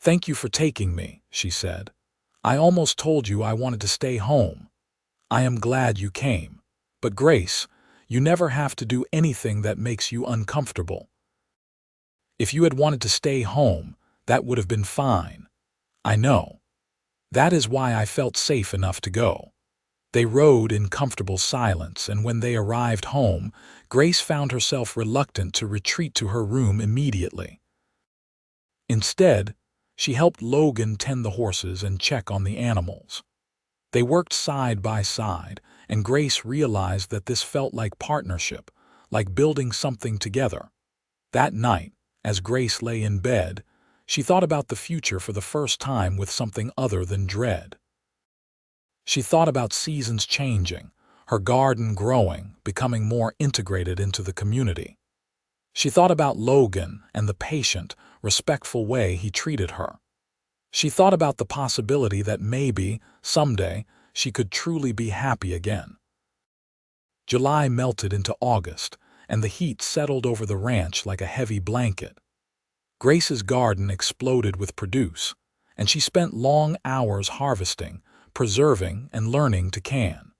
"Thank you for taking me," she said. "I almost told you I wanted to stay home. I am glad you came. But Grace, you never have to do anything that makes you uncomfortable. If you had wanted to stay home, that would have been fine. I know. That is why I felt safe enough to go." They rode in comfortable silence, and when they arrived home, Grace found herself reluctant to retreat to her room immediately. Instead, she helped Logan tend the horses and check on the animals. They worked side by side, and Grace realized that this felt like partnership, like building something together. That night, as Grace lay in bed, she thought about the future for the first time with something other than dread. She thought about seasons changing, her garden growing, becoming more integrated into the community. She thought about Logan and the patient, respectful way he treated her. She thought about the possibility that maybe, someday, she could truly be happy again. July melted into August, and the heat settled over the ranch like a heavy blanket. Grace's garden exploded with produce, and she spent long hours harvesting, preserving, and learning to can.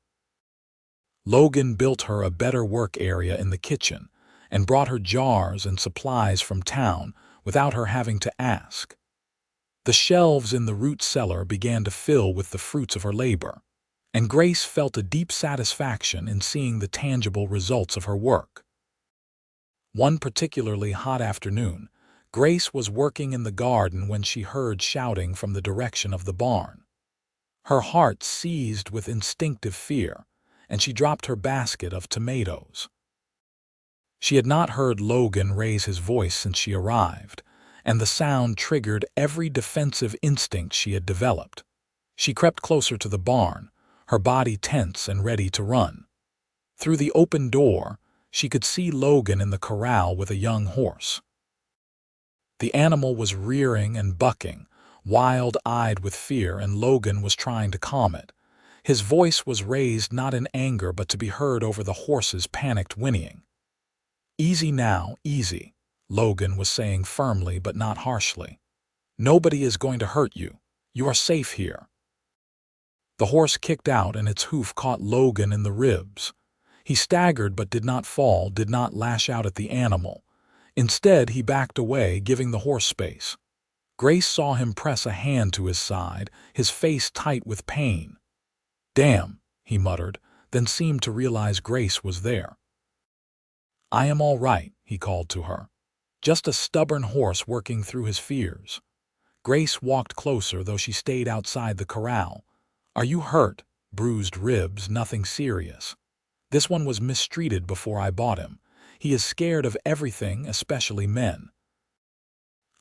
Logan built her a better work area in the kitchen and brought her jars and supplies from town without her having to ask. The shelves in the root cellar began to fill with the fruits of her labor, and Grace felt a deep satisfaction in seeing the tangible results of her work. One particularly hot afternoon, Grace was working in the garden when she heard shouting from the direction of the barn. Her heart seized with instinctive fear, and she dropped her basket of tomatoes. She had not heard Logan raise his voice since she arrived, and the sound triggered every defensive instinct she had developed. She crept closer to the barn, her body tense and ready to run. Through the open door, she could see Logan in the corral with a young horse. The animal was rearing and bucking, wild-eyed with fear, and Logan was trying to calm it. His voice was raised not in anger but to be heard over the horse's panicked whinnying. "Easy now, easy," Logan was saying firmly but not harshly. "Nobody is going to hurt you. You are safe here." The horse kicked out and its hoof caught Logan in the ribs. He staggered but did not fall, did not lash out at the animal. Instead, he backed away, giving the horse space. Grace saw him press a hand to his side, his face tight with pain. "Damn," he muttered, then seemed to realize Grace was there. "I am all right," he called to her. "Just a stubborn horse working through his fears." Grace walked closer, though she stayed outside the corral. "Are you hurt?" "Bruised ribs, nothing serious. This one was mistreated before I bought him. He is scared of everything, especially men.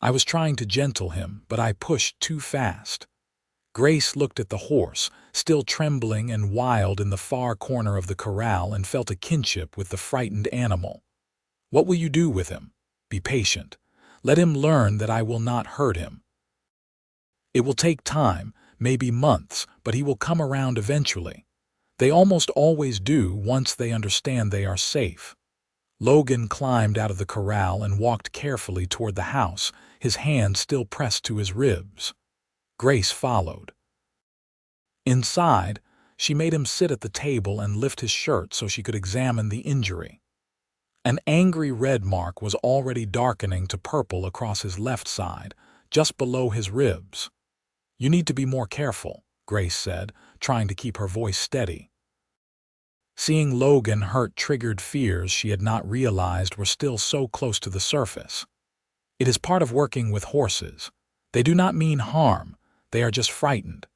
I was trying to gentle him, but I pushed too fast." Grace looked at the horse, still trembling and wild in the far corner of the corral, and felt a kinship with the frightened animal. "What will you do with him?" "Be patient. Let him learn that I will not hurt him. It will take time, maybe months, but he will come around eventually. They almost always do once they understand they are safe." Logan climbed out of the corral and walked carefully toward the house, his hand still pressed to his ribs. Grace followed. Inside, she made him sit at the table and lift his shirt so she could examine the injury. An angry red mark was already darkening to purple across his left side, just below his ribs. "You need to be more careful," Grace said, trying to keep her voice steady. Seeing Logan hurt triggered fears she had not realized were still so close to the surface. "It is part of working with horses. They do not mean harm, they are just frightened."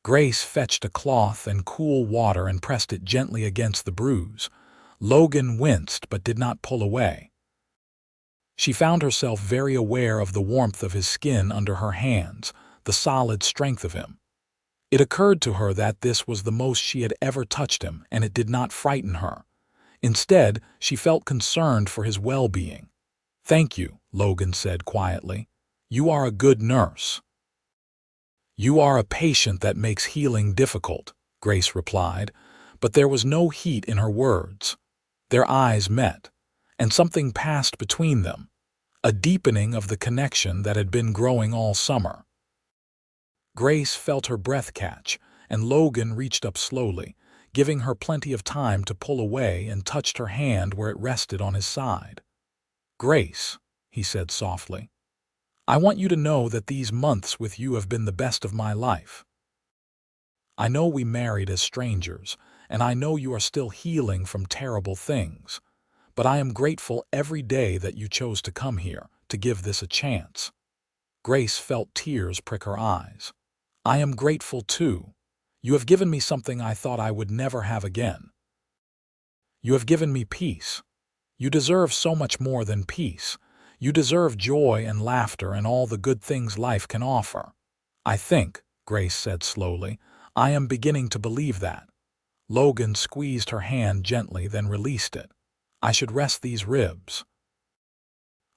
Grace fetched a cloth and cool water and pressed it gently against the bruise. Logan winced but did not pull away. She found herself very aware of the warmth of his skin under her hands, the solid strength of him. It occurred to her that this was the most she had ever touched him, and it did not frighten her. Instead, she felt concerned for his well-being. "Thank you," Logan said quietly. "You are a good nurse." "You are a patient that makes healing difficult," Grace replied, but there was no heat in her words. Their eyes met, and something passed between them, a deepening of the connection that had been growing all summer. Grace felt her breath catch, and Logan reached up slowly, giving her plenty of time to pull away, and touched her hand where it rested on his side. "Grace," he said softly, "I want you to know that these months with you have been the best of my life. I know we married as strangers, and I know you are still healing from terrible things, but I am grateful every day that you chose to come here, to give this a chance." Grace felt tears prick her eyes. "I am grateful too. You have given me something I thought I would never have again. You have given me peace. You deserve so much more than peace. You deserve joy and laughter and all the good things life can offer." "I think," Grace said slowly, "I am beginning to believe that." Logan squeezed her hand gently, then released it. "I should rest these ribs."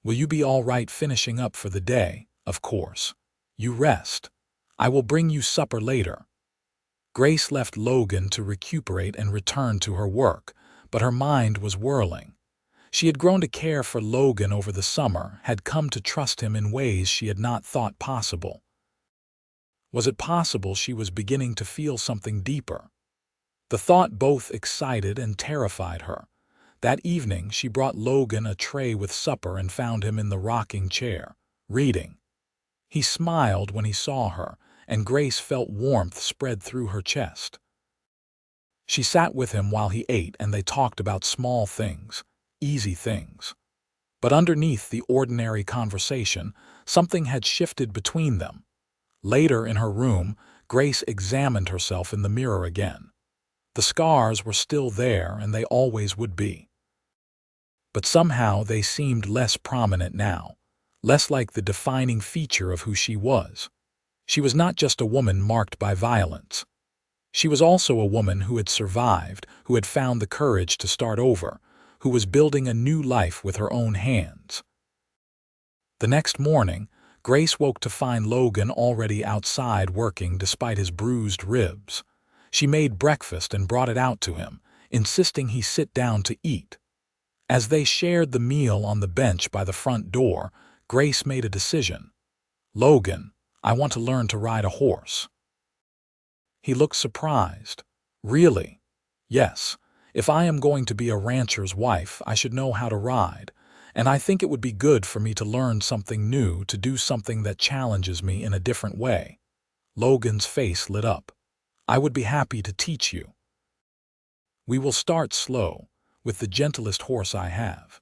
"Will you be all right finishing up for the day?" "Of course. You rest. I will bring you supper later." Grace left Logan to recuperate and return to her work, but her mind was whirling. She had grown to care for Logan over the summer, had come to trust him in ways she had not thought possible. Was it possible she was beginning to feel something deeper? The thought both excited and terrified her. That evening, she brought Logan a tray with supper and found him in the rocking chair, reading. He smiled when he saw her, and Grace felt warmth spread through her chest. She sat with him while he ate, and they talked about small things, easy things. But underneath the ordinary conversation, something had shifted between them. Later in her room, Grace examined herself in the mirror again. The scars were still there, and they always would be. but somehow they seemed less prominent now, less like the defining feature of who she was. She was not just a woman marked by violence. She was also a woman who had survived, who had found the courage to start over, who was building a new life with her own hands. The next morning, Grace woke to find Logan already outside working despite his bruised ribs. She made breakfast and brought it out to him, insisting he sit down to eat. As they shared the meal on the bench by the front door, Grace made a decision. "Logan, I want to learn to ride a horse." He looked surprised. "Really?" "Yes. If I am going to be a rancher's wife, I should know how to ride. And I think it would be good for me to learn something new, to do something that challenges me in a different way." Logan's face lit up. "I would be happy to teach you. We will start slow, with the gentlest horse I have."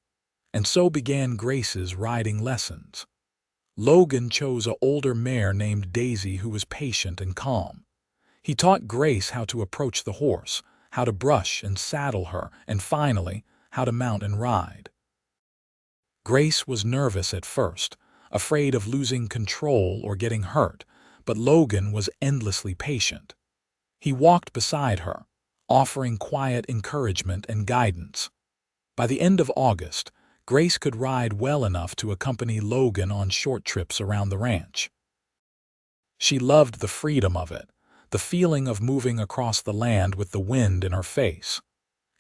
And so began Grace's riding lessons. Logan chose an older mare named Daisy who was patient and calm. He taught Grace how to approach the horse, how to brush and saddle her, and finally, how to mount and ride. Grace was nervous at first, afraid of losing control or getting hurt, but Logan was endlessly patient. He walked beside her, offering quiet encouragement and guidance. By the end of August, Grace could ride well enough to accompany Logan on short trips around the ranch. She loved the freedom of it, the feeling of moving across the land with the wind in her face.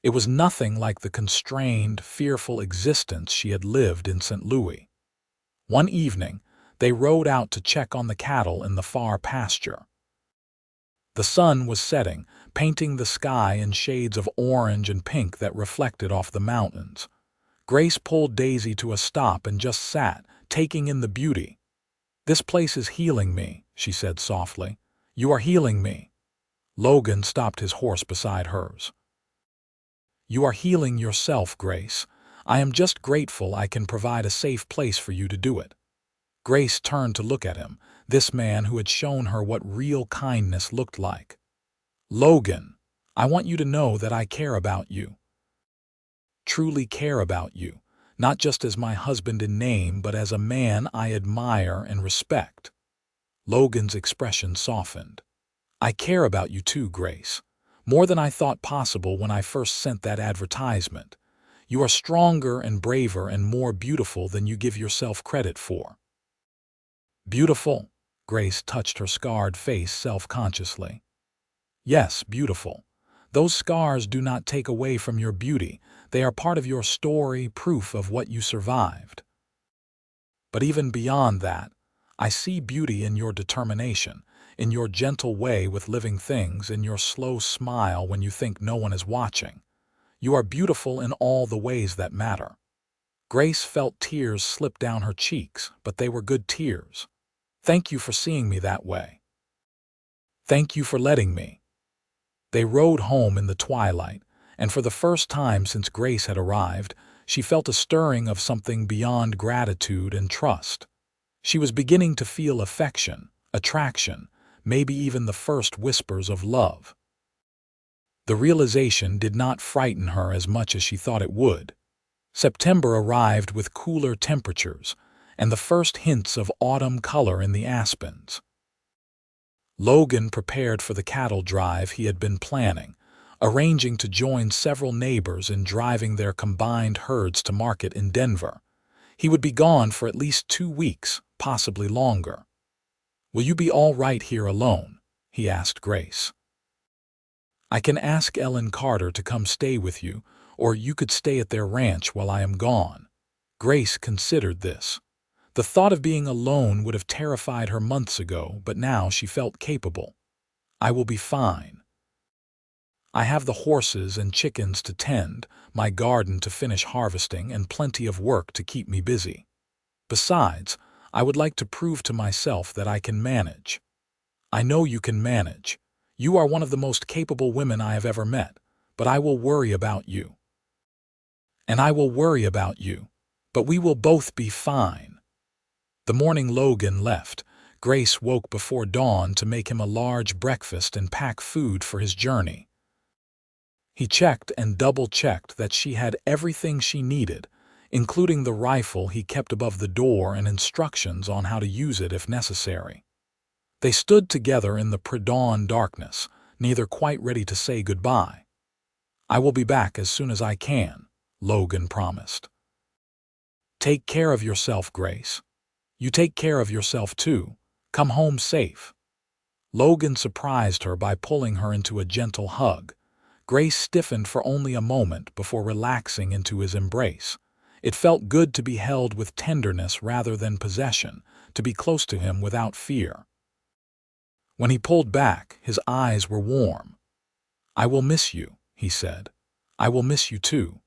It was nothing like the constrained, fearful existence she had lived in St. Louis. One evening, they rode out to check on the cattle in the far pasture. The sun was setting, painting the sky in shades of orange and pink that reflected off the mountains. Grace pulled Daisy to a stop and just sat, taking in the beauty. "This place is healing me," she said softly. "You are healing me." Logan stopped his horse beside hers. "You are healing yourself, Grace. I am just grateful I can provide a safe place for you to do it." Grace turned to look at him, this man who had shown her what real kindness looked like. "Logan, I want you to know that I care about you. Truly care about you, not just as my husband in name, but as a man I admire and respect." Logan's expression softened. "I care about you too, Grace. More than I thought possible when I first sent that advertisement. You are stronger and braver and more beautiful than you give yourself credit for." "Beautiful?" Grace touched her scarred face self-consciously. "Yes, beautiful. Those scars do not take away from your beauty. They are part of your story, proof of what you survived. But even beyond that, I see beauty in your determination, in your gentle way with living things, in your slow smile when you think no one is watching. You are beautiful in all the ways that matter." Grace felt tears slip down her cheeks, but they were good tears. "Thank you for seeing me that way. Thank you for letting me." They rode home in the twilight, and for the first time since Grace had arrived, she felt a stirring of something beyond gratitude and trust. She was beginning to feel affection, attraction, maybe even the first whispers of love. The realization did not frighten her as much as she thought it would. September arrived with cooler temperatures and the first hints of autumn color in the aspens. Logan prepared for the cattle drive he had been planning, arranging to join several neighbors in driving their combined herds to market in Denver. He would be gone for at least 2 weeks, possibly longer. "Will you be all right here alone?" he asked Grace. "I can ask Ellen Carter to come stay with you, or you could stay at their ranch while I am gone." Grace considered this. The thought of being alone would have terrified her months ago, but now she felt capable. "I will be fine. I have the horses and chickens to tend, my garden to finish harvesting, and plenty of work to keep me busy. Besides, I would like to prove to myself that I can manage." "I know you can manage. You are one of the most capable women I have ever met, but I will worry about you." "And I will worry about you, but we will both be fine." The morning Logan left, Grace woke before dawn to make him a large breakfast and pack food for his journey. He checked and double-checked that she had everything she needed, including the rifle he kept above the door and instructions on how to use it if necessary. They stood together in the pre-dawn darkness, neither quite ready to say goodbye. "I will be back as soon as I can," Logan promised. "Take care of yourself, Grace. You take care of yourself too. Come home safe." Logan surprised her by pulling her into a gentle hug. Grace stiffened for only a moment before relaxing into his embrace. It felt good to be held with tenderness rather than possession, to be close to him without fear. When he pulled back, his eyes were warm. "I will miss you," he said. "I will miss you too."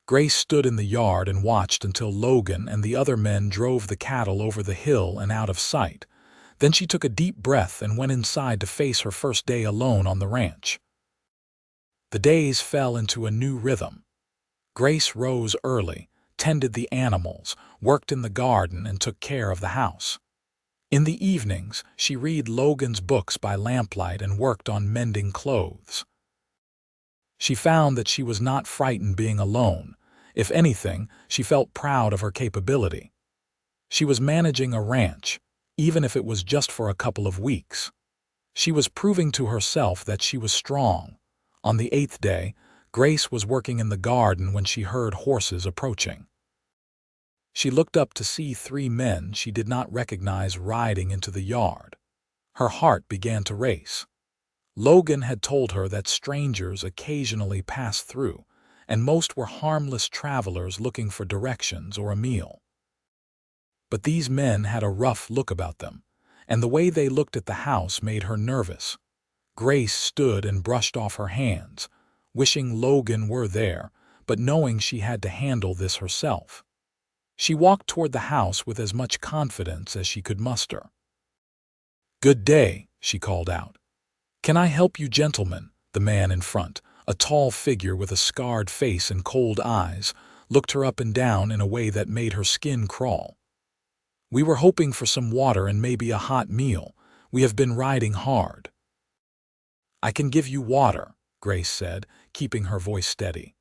Grace stood in the yard and watched until Logan and the other men drove the cattle over the hill and out of sight. Then she took a deep breath and went inside to face her first day alone on the ranch. The days fell into a new rhythm. Grace rose early, tended the animals, worked in the garden, and took care of the house. In the evenings, she read Logan's books by lamplight and worked on mending clothes. She found that she was not frightened being alone. If anything, she felt proud of her capability. She was managing a ranch, even if it was just for a couple of weeks. She was proving to herself that she was strong. On the 8th day, Grace was working in the garden when she heard horses approaching. She looked up to see 3 men she did not recognize riding into the yard. Her heart began to race. Logan had told her that strangers occasionally passed through, and most were harmless travelers looking for directions or a meal. But these men had a rough look about them, and the way they looked at the house made her nervous. Grace stood and brushed off her hands, wishing Logan were there, but knowing she had to handle this herself. She walked toward the house with as much confidence as she could muster. "Good day," she called out. "Can I help you, gentlemen?" The man in front, a tall figure with a scarred face and cold eyes, looked her up and down in a way that made her skin crawl. "We were hoping for some water and maybe a hot meal. We have been riding hard." "I can give you water," Grace said, keeping her voice steady.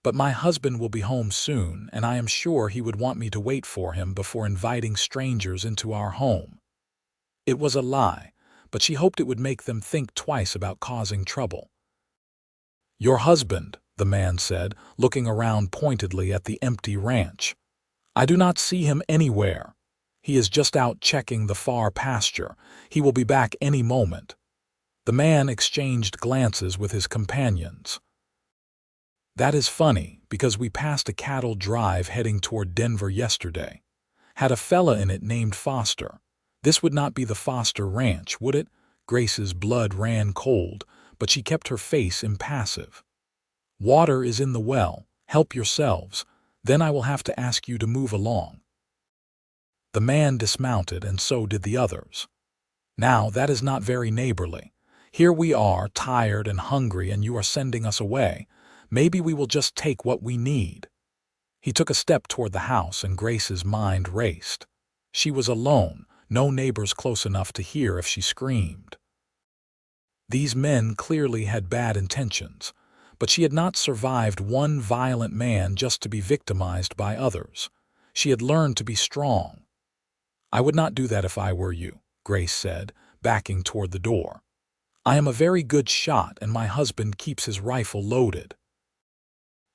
"But my husband will be home soon, and I am sure he would want me to wait for him before inviting strangers into our home." It was a lie, but she hoped it would make them think twice about causing trouble. "Your husband," the man said, looking around pointedly at the empty ranch. "I do not see him anywhere. He is just out checking the far pasture. He will be back any moment." The man exchanged glances with his companions. "That is funny, because we passed a cattle drive heading toward Denver yesterday. Had a fella in it named Foster. This would not be the Foster Ranch, would it?" Grace's blood ran cold, but she kept her face impassive. "Water is in the well. Help yourselves. Then I will have to ask you to move along." The man dismounted, and so did the others. "Now, that is not very neighborly. Here we are, tired and hungry, and you are sending us away. Maybe we will just take what we need." He took a step toward the house, and Grace's mind raced. She was alone, no neighbors close enough to hear if she screamed. These men clearly had bad intentions, but she had not survived one violent man just to be victimized by others. She had learned to be strong. "I would not do that if I were you," Grace said, backing toward the door. "I am a very good shot, and my husband keeps his rifle loaded."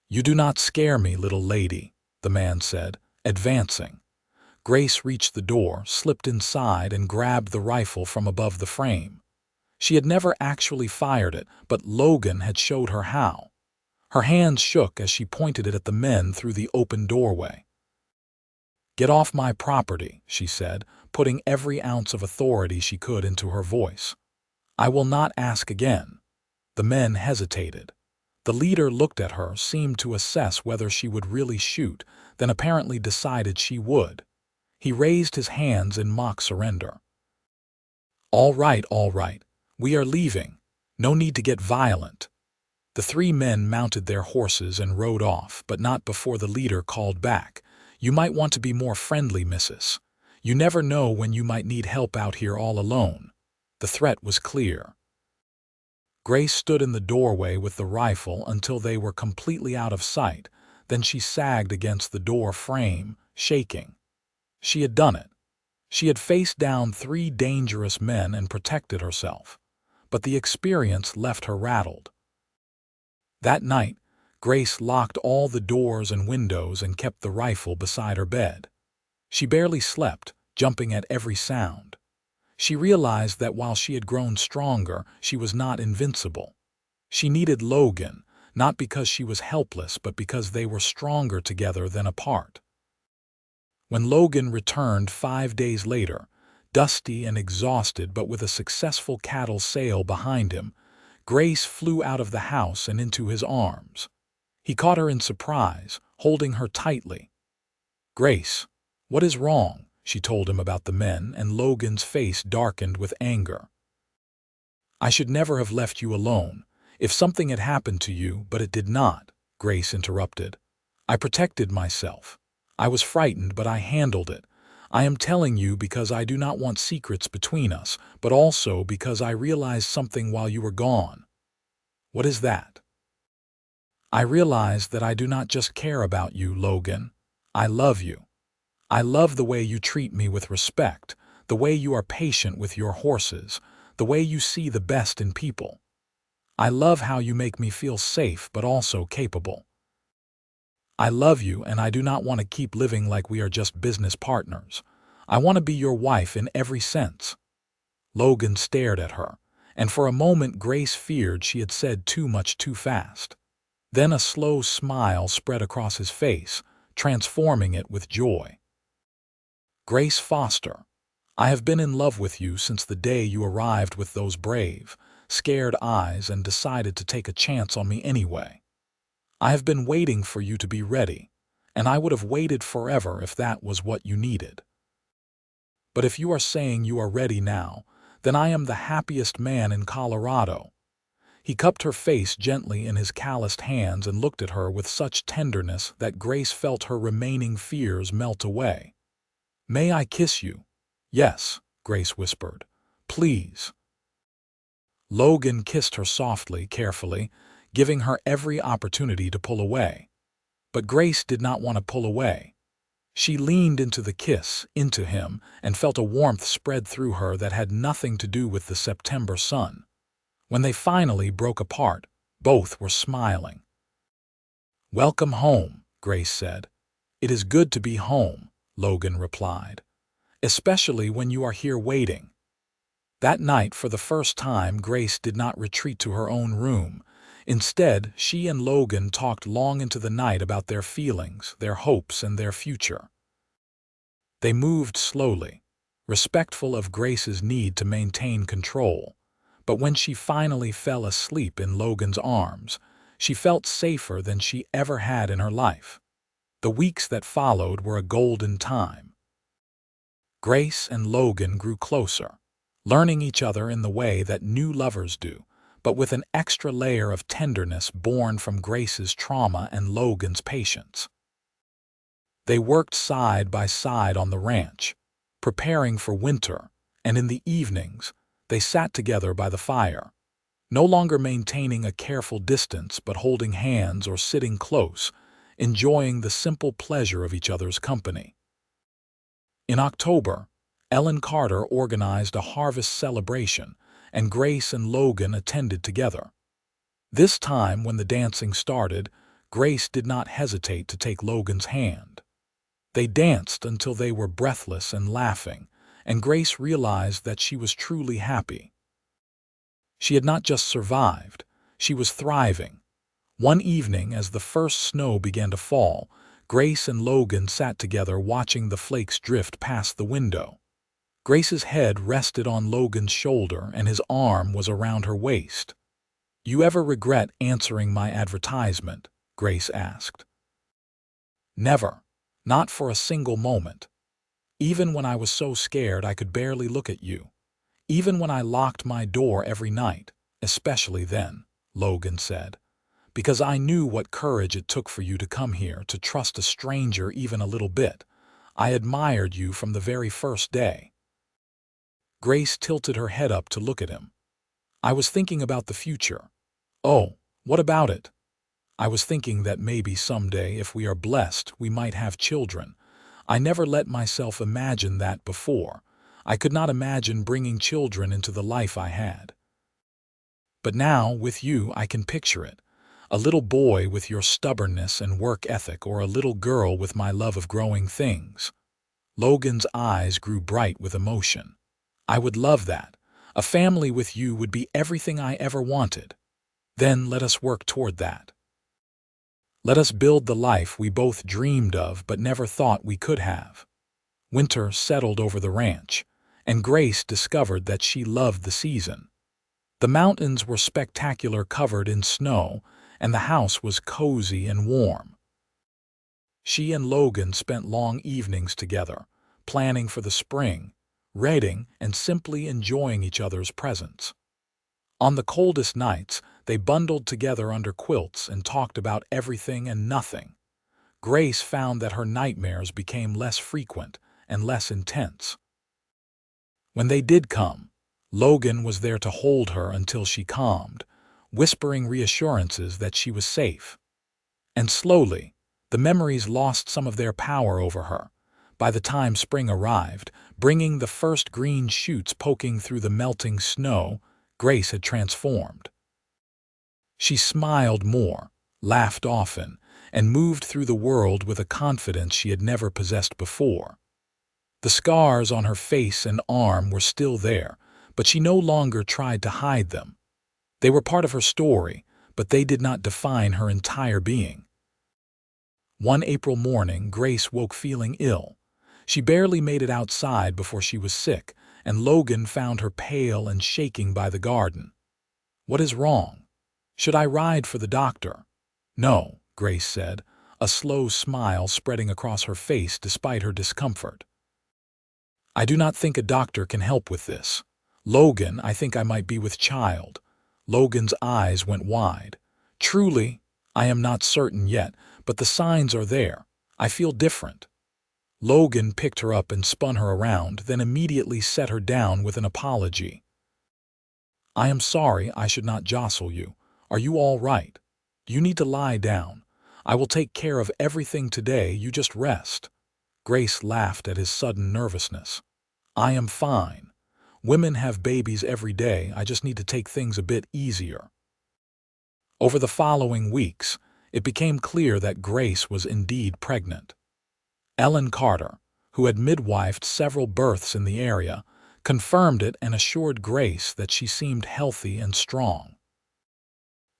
"You do not scare me, little lady," the man said, advancing. Grace reached the door, slipped inside, and grabbed the rifle from above the frame. She had never actually fired it, but Logan had showed her how. Her hands shook as she pointed it at the men through the open doorway. "Get off my property," she said, putting every ounce of authority she could into her voice. "I will not ask again." The men hesitated. The leader looked at her, seemed to assess whether she would really shoot, then apparently decided she would. He raised his hands in mock surrender. All right. We are leaving. No need to get violent." The 3 men mounted their horses and rode off, but not before the leader called back. "You might want to be more friendly, missus. You never know when you might need help out here all alone." The threat was clear. Grace stood in the doorway with the rifle until they were completely out of sight, Then she sagged against the door frame, shaking. She had done it. She had faced down 3 dangerous men and protected herself. But the experience left her rattled. That night, Grace locked all the doors and windows and kept the rifle beside her bed. She barely slept, jumping at every sound. She realized that while she had grown stronger, she was not invincible. She needed Logan, not because she was helpless, but because they were stronger together than apart. When Logan returned 5 days later, dusty and exhausted but with a successful cattle sale behind him, Grace flew out of the house and into his arms. He caught her in surprise, holding her tightly. "Grace, what is wrong?" she told him about the men, and Logan's face darkened with anger. "I should never have left you alone. If something had happened to you, but it did not," Grace interrupted. "I protected myself. I was frightened, but I handled it. I am telling you because I do not want secrets between us, but also because I realized something while you were gone." "What is that?" "I realized that I do not just care about you, Logan. I love you. I love the way you treat me with respect, the way you are patient with your horses, the way you see the best in people. I love how you make me feel safe but also capable. I love you, and I do not want to keep living like we are just business partners. I want to be your wife in every sense." Logan stared at her, and for a moment Grace feared she had said too much too fast. Then a slow smile spread across his face, transforming it with joy. "Grace Foster, I have been in love with you since the day you arrived with those brave, scared eyes and decided to take a chance on me anyway. I have been waiting for you to be ready, and I would have waited forever if that was what you needed. But if you are saying you are ready now, then I am the happiest man in Colorado." He cupped her face gently in his calloused hands and looked at her with such tenderness that Grace felt her remaining fears melt away. "May I kiss you?" "Yes," Grace whispered. "Please." Logan kissed her softly, carefully, giving her every opportunity to pull away. But Grace did not want to pull away. She leaned into the kiss, into him, and felt a warmth spread through her that had nothing to do with the September sun. When they finally broke apart, both were smiling. "Welcome home," Grace said. "It is good to be home," Logan replied. "Especially when you are here waiting." That night, for the first time, Grace did not retreat to her own room. Instead, she and Logan talked long into the night about their feelings, their hopes, and their future. They moved slowly, respectful of Grace's need to maintain control. But when she finally fell asleep in Logan's arms, she felt safer than she ever had in her life. The weeks that followed were a golden time. Grace and Logan grew closer, learning each other in the way that new lovers do, but with an extra layer of tenderness born from Grace's trauma and Logan's patience. They worked side by side on the ranch, preparing for winter, and in the evenings, they sat together by the fire, no longer maintaining a careful distance but holding hands or sitting close, enjoying the simple pleasure of each other's company. In October, Ellen Carter organized a harvest celebration, and Grace and Logan attended together. This time, when the dancing started, Grace did not hesitate to take Logan's hand. They danced until they were breathless and laughing, and Grace realized that she was truly happy. She had not just survived, she was thriving. One evening, as the first snow began to fall, Grace and Logan sat together watching the flakes drift past the window. Grace's head rested on Logan's shoulder and his arm was around her waist. "You ever regret answering my advertisement?" Grace asked. "Never. Not for a single moment. Even when I was so scared I could barely look at you. Even when I locked my door every night, especially then," Logan said. "Because I knew what courage it took for you to come here, to trust a stranger even a little bit. I admired you from the very first day." Grace tilted her head up to look at him. "I was thinking about the future." "Oh, what about it?" I was thinking that maybe someday, if we are blessed, we might have children. I never let myself imagine that before. I could not imagine bringing children into the life I had. But now, with you, I can picture it. A little boy with your stubbornness and work ethic, or a little girl with my love of growing things. Logan's eyes grew bright with emotion. I would love that. A family with you would be everything I ever wanted. Then let us work toward that. Let us build the life we both dreamed of but never thought we could have. Winter settled over the ranch, and Grace discovered that she loved the season. The mountains were spectacular, covered in snow, and the house was cozy and warm. She and Logan spent long evenings together, planning for the spring, reading, and simply enjoying each other's presence. On the coldest nights, they bundled together under quilts and talked about everything and nothing. Grace found that her nightmares became less frequent and less intense. When they did come, Logan was there to hold her until she calmed, whispering reassurances that she was safe. And slowly, the memories lost some of their power over her. By the time spring arrived, bringing the first green shoots poking through the melting snow, Grace had transformed. She smiled more, laughed often, and moved through the world with a confidence she had never possessed before. The scars on her face and arm were still there, but she no longer tried to hide them. They were part of her story, but they did not define her entire being. One April morning, Grace woke feeling ill. She barely made it outside before she was sick, and Logan found her pale and shaking by the garden. "What is wrong? Should I ride for the doctor?" "No," Grace said, a slow smile spreading across her face despite her discomfort. "I do not think a doctor can help with this. Logan, I think I might be with child." Logan's eyes went wide. "Truly, I am not certain yet, but the signs are there. I feel different." Logan picked her up and spun her around, then immediately set her down with an apology. "I am sorry, I should not jostle you. Are you all right? You need to lie down. I will take care of everything today, you just rest." Grace laughed at his sudden nervousness. "I am fine. Women have babies every day, I just need to take things a bit easier." Over the following weeks, it became clear that Grace was indeed pregnant. Ellen Carter, who had midwifed several births in the area, confirmed it and assured Grace that she seemed healthy and strong.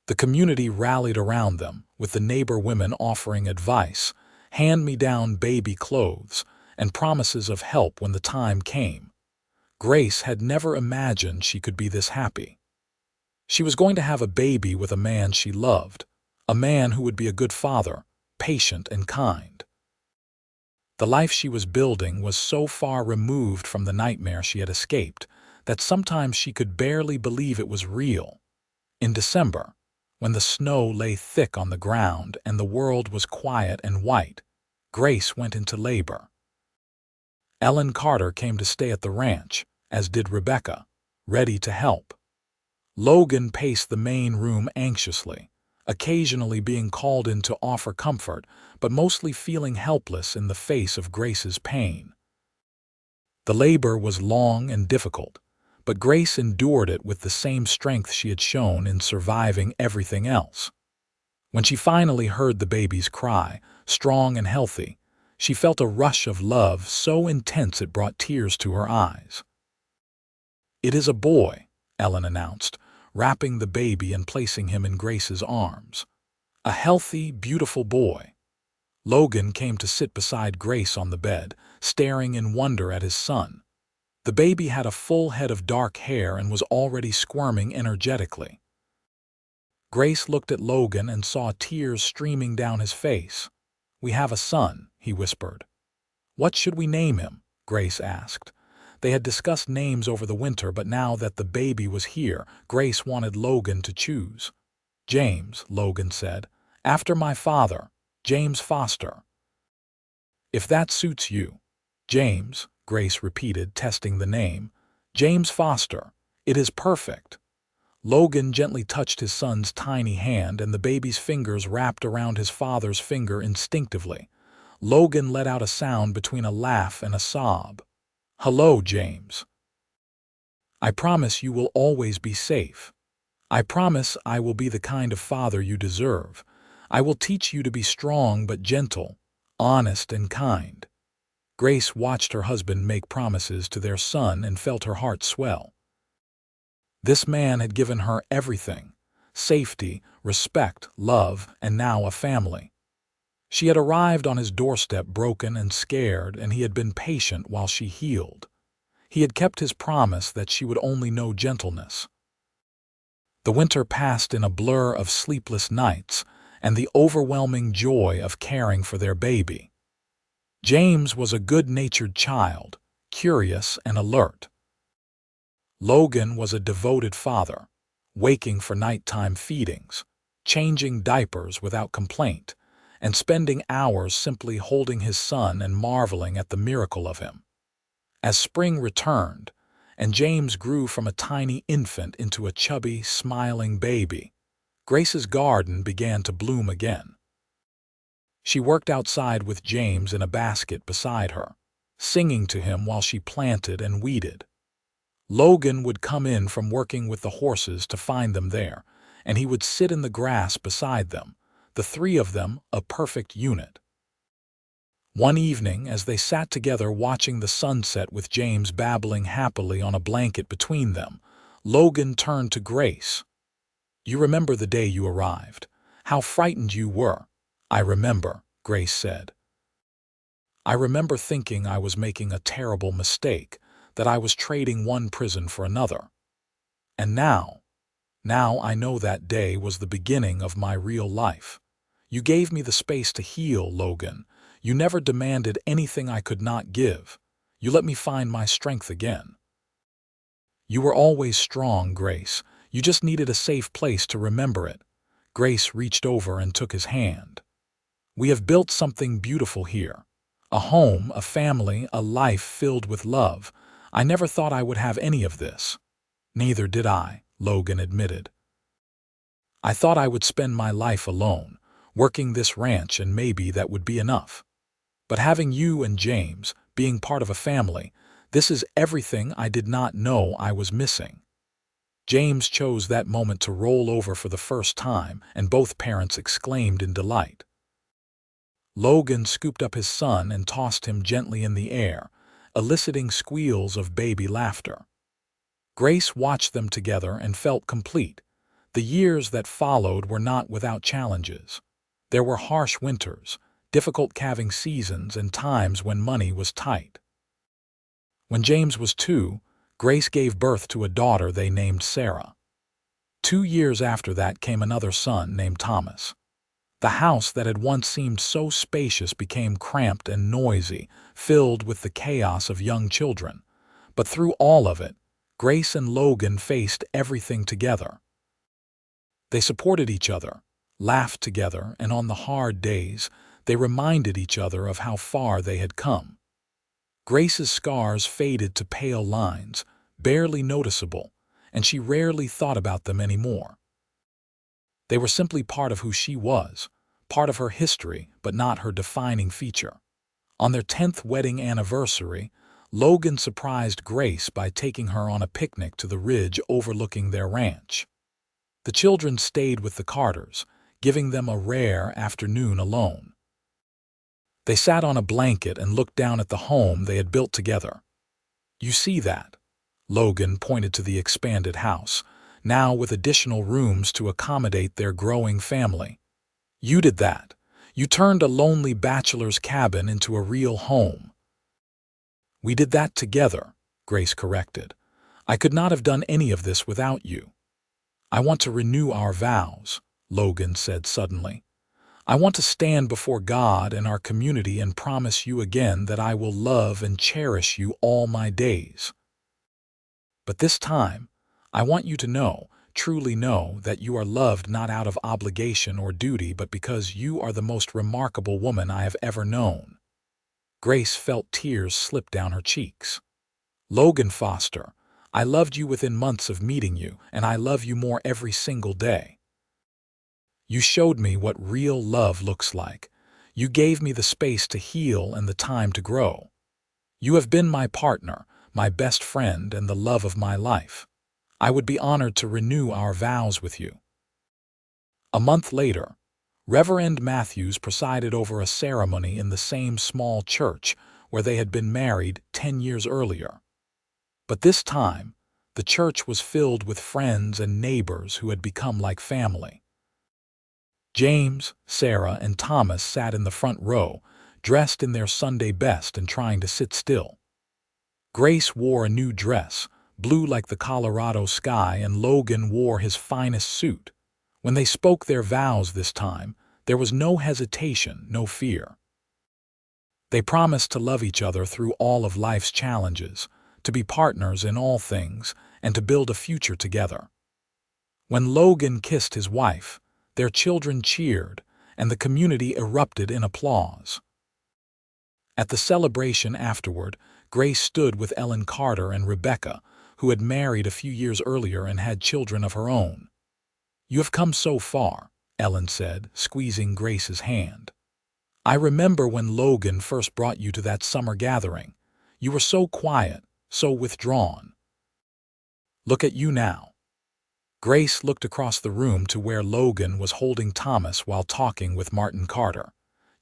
The community rallied around them, with the neighbor women offering advice, hand-me-down baby clothes, and promises of help when the time came. Grace had never imagined she could be this happy. She was going to have a baby with a man she loved, a man who would be a good father, patient and kind. The life she was building was so far removed from the nightmare she had escaped that sometimes she could barely believe it was real. In December, when the snow lay thick on the ground and the world was quiet and white, Grace went into labor. Ellen Carter came to stay at the ranch, as did Rebecca, ready to help. Logan paced the main room anxiously, occasionally being called in to offer comfort, but mostly feeling helpless in the face of Grace's pain. The labor was long and difficult, but Grace endured it with the same strength she had shown in surviving everything else. When she finally heard the baby's cry, strong and healthy, she felt a rush of love so intense it brought tears to her eyes. "It is a boy," Ellen announced, wrapping the baby and placing him in Grace's arms. "A healthy, beautiful boy." Logan came to sit beside Grace on the bed, staring in wonder at his son. The baby had a full head of dark hair and was already squirming energetically. Grace looked at Logan and saw tears streaming down his face. "We have a son," he whispered. "What should we name him?" Grace asked. They had discussed names over the winter, but now that the baby was here, Grace wanted Logan to choose. "James," Logan said, "after my father, James Foster." "If that suits you." "James," Grace repeated, testing the name. "James Foster. It is perfect." Logan gently touched his son's tiny hand, and the baby's fingers wrapped around his father's finger instinctively. Logan let out a sound between a laugh and a sob. "Hello, James. I promise you will always be safe. I promise I will be the kind of father you deserve. I will teach you to be strong but gentle, honest and kind." Grace watched her husband make promises to their son and felt her heart swell. This man had given her everything: safety, respect, love, and now a family. She had arrived on his doorstep broken and scared, and he had been patient while she healed. He had kept his promise that she would only know gentleness. The winter passed in a blur of sleepless nights and the overwhelming joy of caring for their baby. James was a good-natured child, curious and alert. Logan was a devoted father, waking for nighttime feedings, changing diapers without complaint, and spending hours simply holding his son and marveling at the miracle of him. As spring returned, and James grew from a tiny infant into a chubby, smiling baby, Grace's garden began to bloom again. She worked outside with James in a basket beside her, singing to him while she planted and weeded. Logan would come in from working with the horses to find them there, and he would sit in the grass beside them, the three of them a perfect unit. One evening, as they sat together watching the sunset with James babbling happily on a blanket between them, Logan turned to Grace. "You remember the day you arrived? How frightened you were." "I remember," Grace said. "I remember thinking I was making a terrible mistake, that I was trading one prison for another. And now I know that day was the beginning of my real life. You gave me the space to heal, Logan. You never demanded anything I could not give. You let me find my strength again. You were always strong, Grace. You just needed a safe place to remember it." Grace reached over and took his hand. "We have built something beautiful here. A home, a family, a life filled with love. I never thought I would have any of this." "Neither did I," Logan admitted. "I thought I would spend my life alone, working this ranch, and maybe that would be enough. But having you and James, being part of a family, this is everything I did not know I was missing." James chose that moment to roll over for the first time, and both parents exclaimed in delight. Logan scooped up his son and tossed him gently in the air, eliciting squeals of baby laughter. Grace watched them together and felt complete. The years that followed were not without challenges. There were harsh winters, difficult calving seasons, and times when money was tight. When James was 2, Grace gave birth to a daughter they named Sarah. 2 years after that came another son named Thomas. The house that had once seemed so spacious became cramped and noisy, filled with the chaos of young children. But through all of it, Grace and Logan faced everything together. They supported each other, laughed together, and on the hard days, they reminded each other of how far they had come. Grace's scars faded to pale lines, barely noticeable, and she rarely thought about them anymore. They were simply part of who she was, part of her history, but not her defining feature. On their 10th wedding anniversary, Logan surprised Grace by taking her on a picnic to the ridge overlooking their ranch. The children stayed with the Carters, giving them a rare afternoon alone. They sat on a blanket and looked down at the home they had built together. "You see that?" Logan pointed to the expanded house, now with additional rooms to accommodate their growing family. "You did that. You turned a lonely bachelor's cabin into a real home." "We did that together," Grace corrected. "I could not have done any of this without you." "I want to renew our vows," Logan said suddenly. "I want to stand before God and our community and promise you again that I will love and cherish you all my days. But this time, I want you to know, truly know, that you are loved not out of obligation or duty, but because you are the most remarkable woman I have ever known." Grace felt tears slip down her cheeks. "Logan Foster, I loved you within months of meeting you, and I love you more every single day. You showed me what real love looks like. You gave me the space to heal and the time to grow. You have been my partner, my best friend, and the love of my life. I would be honored to renew our vows with you." A month later, Reverend Matthews presided over a ceremony in the same small church where they had been married 10 years earlier. But this time, the church was filled with friends and neighbors who had become like family. James, Sarah, and Thomas sat in the front row, dressed in their Sunday best and trying to sit still. Grace wore a new dress, blue like the Colorado sky, and Logan wore his finest suit. When they spoke their vows this time, there was no hesitation, no fear. They promised to love each other through all of life's challenges, to be partners in all things, and to build a future together. When Logan kissed his wife, their children cheered, and the community erupted in applause. At the celebration afterward, Grace stood with Ellen Carter and Rebecca, who had married a few years earlier and had children of her own. "You have come so far," Ellen said, squeezing Grace's hand. "I remember when Logan first brought you to that summer gathering. You were so quiet, so withdrawn. Look at you now." Grace looked across the room to where Logan was holding Thomas while talking with Martin Carter.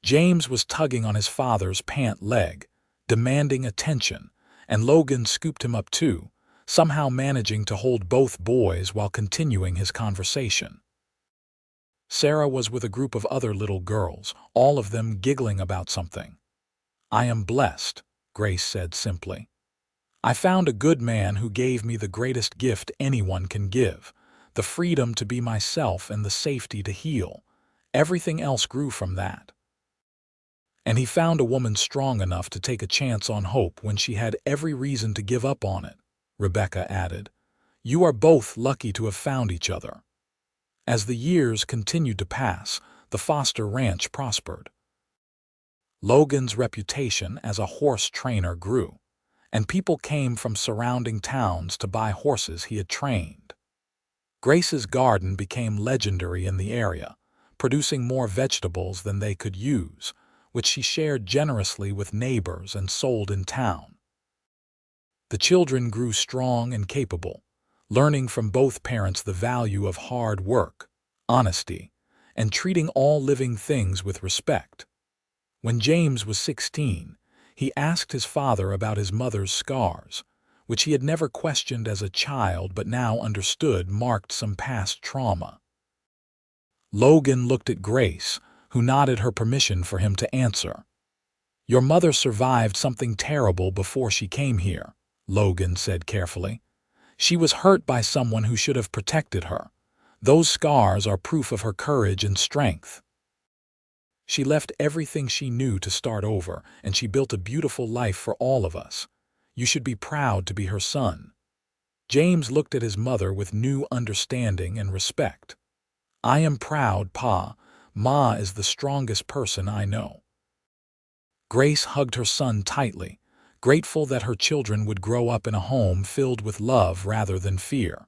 James was tugging on his father's pant leg, demanding attention, and Logan scooped him up too, somehow managing to hold both boys while continuing his conversation. Sarah was with a group of other little girls, all of them giggling about something. "I am blessed," Grace said simply. "I found a good man who gave me the greatest gift anyone can give, the freedom to be myself and the safety to heal. Everything else grew from that. And he found a woman strong enough to take a chance on hope when she had every reason to give up on it," Rebecca added. "You are both lucky to have found each other." As the years continued to pass, the Foster Ranch prospered. Logan's reputation as a horse trainer grew, and people came from surrounding towns to buy horses he had trained. Grace's garden became legendary in the area, producing more vegetables than they could use, which she shared generously with neighbors and sold in town. The children grew strong and capable, learning from both parents the value of hard work, honesty, and treating all living things with respect. When James was 16, he asked his father about his mother's scars, which he had never questioned as a child but now understood marked some past trauma. Logan looked at Grace, who nodded her permission for him to answer. "Your mother survived something terrible before she came here," Logan said carefully. "She was hurt by someone who should have protected her. Those scars are proof of her courage and strength. She left everything she knew to start over, and she built a beautiful life for all of us. You should be proud to be her son." James looked at his mother with new understanding and respect. "I am proud, Pa. Ma is the strongest person I know." Grace hugged her son tightly, grateful that her children would grow up in a home filled with love rather than fear.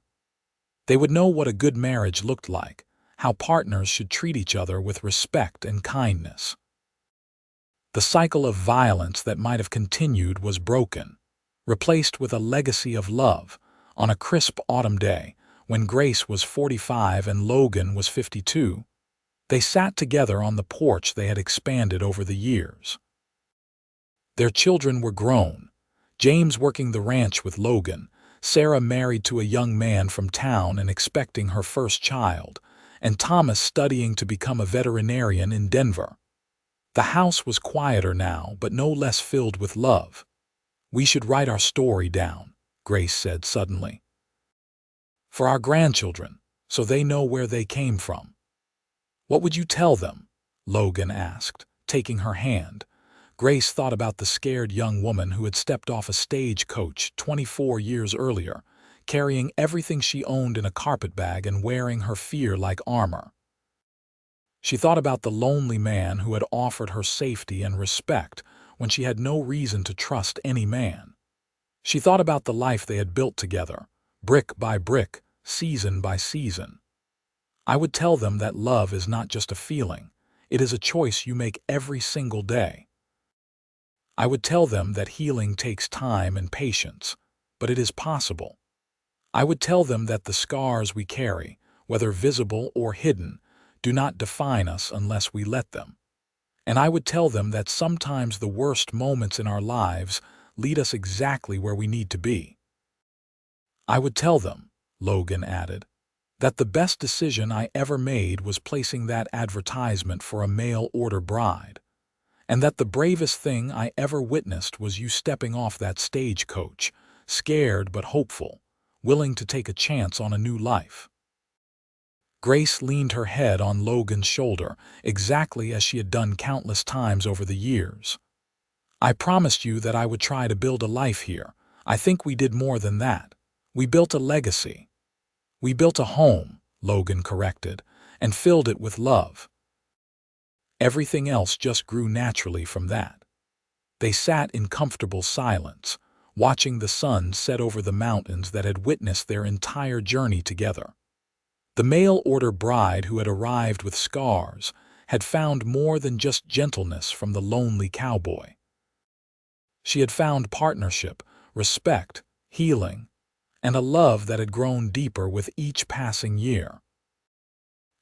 They would know what a good marriage looked like, how partners should treat each other with respect and kindness. The cycle of violence that might have continued was broken, replaced with a legacy of love. On a crisp autumn day, when Grace was 45 and Logan was 52, they sat together on the porch they had expanded over the years. Their children were grown, James working the ranch with Logan, Sarah married to a young man from town and expecting her first child, and Thomas studying to become a veterinarian in Denver. The house was quieter now, but no less filled with love. "We should write our story down," Grace said suddenly. "For our grandchildren, so they know where they came from." "What would you tell them?" Logan asked, taking her hand. Grace thought about the scared young woman who had stepped off a stagecoach 24 years earlier, carrying everything she owned in a carpet bag and wearing her fear like armor. She thought about the lonely man who had offered her safety and respect when she had no reason to trust any man. She thought about the life they had built together, brick by brick, season by season. I would tell them that love is not just a feeling, it is a choice you make every single day. I would tell them that healing takes time and patience, but it is possible. I would tell them that the scars we carry, whether visible or hidden, do not define us unless we let them. And I would tell them that sometimes the worst moments in our lives lead us exactly where we need to be. I would tell them, Logan added, that the best decision I ever made was placing that advertisement for a mail-order bride, and that the bravest thing I ever witnessed was you stepping off that stagecoach, scared but hopeful, willing to take a chance on a new life. Grace leaned her head on Logan's shoulder, exactly as she had done countless times over the years. I promised you that I would try to build a life here. I think we did more than that. We built a legacy. We built a home, Logan corrected, and filled it with love. Everything else just grew naturally from that. They sat in comfortable silence, watching the sun set over the mountains that had witnessed their entire journey together. The mail-order bride who had arrived with scars had found more than just gentleness from the lonely cowboy. She had found partnership, respect, healing, and a love that had grown deeper with each passing year.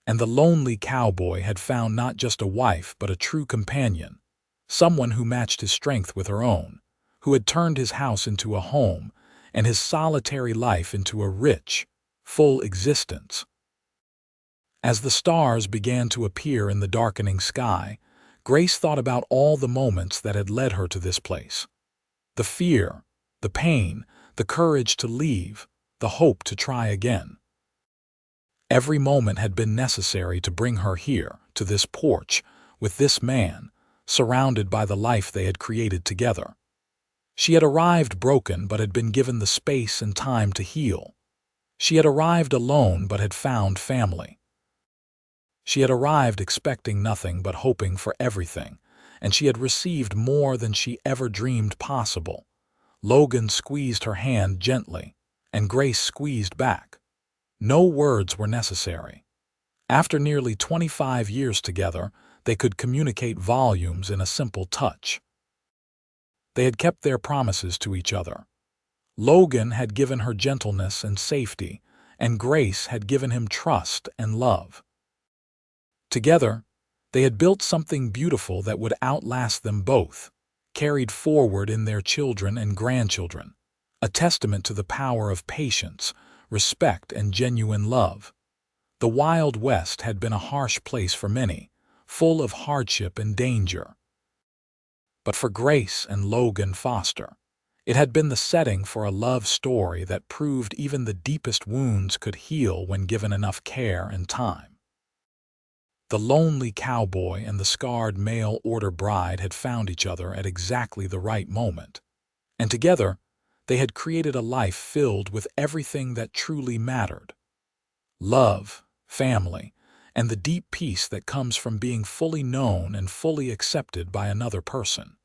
And the lonely cowboy had found not just a wife but a true companion, someone who matched his strength with her own, who had turned his house into a home and his solitary life into a rich, full existence. As the stars began to appear in the darkening sky, Grace thought about all the moments that had led her to this place. The fear, the pain, the courage to leave, the hope to try again. Every moment had been necessary to bring her here, to this porch, with this man, surrounded by the life they had created together. She had arrived broken but had been given the space and time to heal. She had arrived alone but had found family. She had arrived expecting nothing but hoping for everything, and she had received more than she ever dreamed possible. Logan squeezed her hand gently, and Grace squeezed back. No words were necessary. After nearly 25 years together, they could communicate volumes in a simple touch. They had kept their promises to each other. Logan had given her gentleness and safety, and Grace had given him trust and love. Together, they had built something beautiful that would outlast them both, carried forward in their children and grandchildren, a testament to the power of patience, respect, and genuine love. The Wild West had been a harsh place for many, full of hardship and danger. But for Grace and Logan Foster, it had been the setting for a love story that proved even the deepest wounds could heal when given enough care and time. The lonely cowboy and the scarred mail-order bride had found each other at exactly the right moment, and together they had created a life filled with everything that truly mattered: love, family, and the deep peace that comes from being fully known and fully accepted by another person.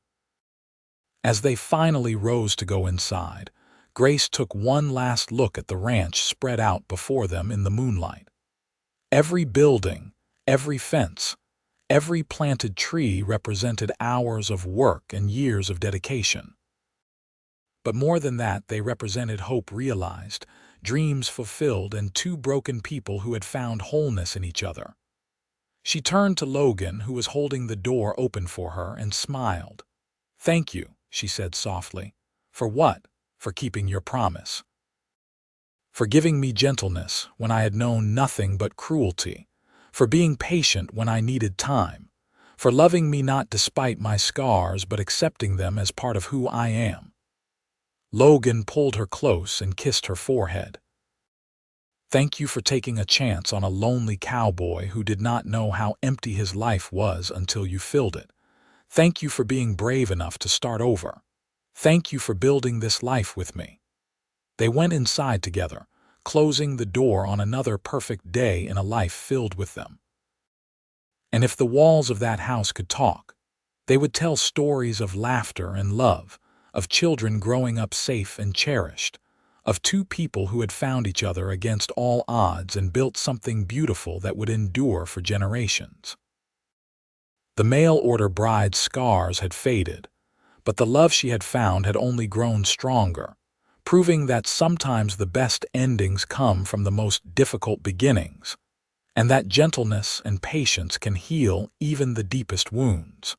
As they finally rose to go inside, Grace took one last look at the ranch spread out before them in the moonlight. Every building, every fence, every planted tree represented hours of work and years of dedication. But more than that, they represented hope realized, dreams fulfilled, and two broken people who had found wholeness in each other. She turned to Logan, who was holding the door open for her, and smiled. "Thank you," she said softly. "For what? For keeping your promise. For giving me gentleness when I had known nothing but cruelty. For being patient when I needed time. For loving me not despite my scars but accepting them as part of who I am." Logan pulled her close and kissed her forehead. "Thank you for taking a chance on a lonely cowboy who did not know how empty his life was until you filled it. Thank you for being brave enough to start over. Thank you for building this life with me." They went inside together, closing the door on another perfect day in a life filled with them. And if the walls of that house could talk, they would tell stories of laughter and love, of children growing up safe and cherished, of two people who had found each other against all odds and built something beautiful that would endure for generations. The mail-order bride's scars had faded, but the love she had found had only grown stronger, proving that sometimes the best endings come from the most difficult beginnings, and that gentleness and patience can heal even the deepest wounds.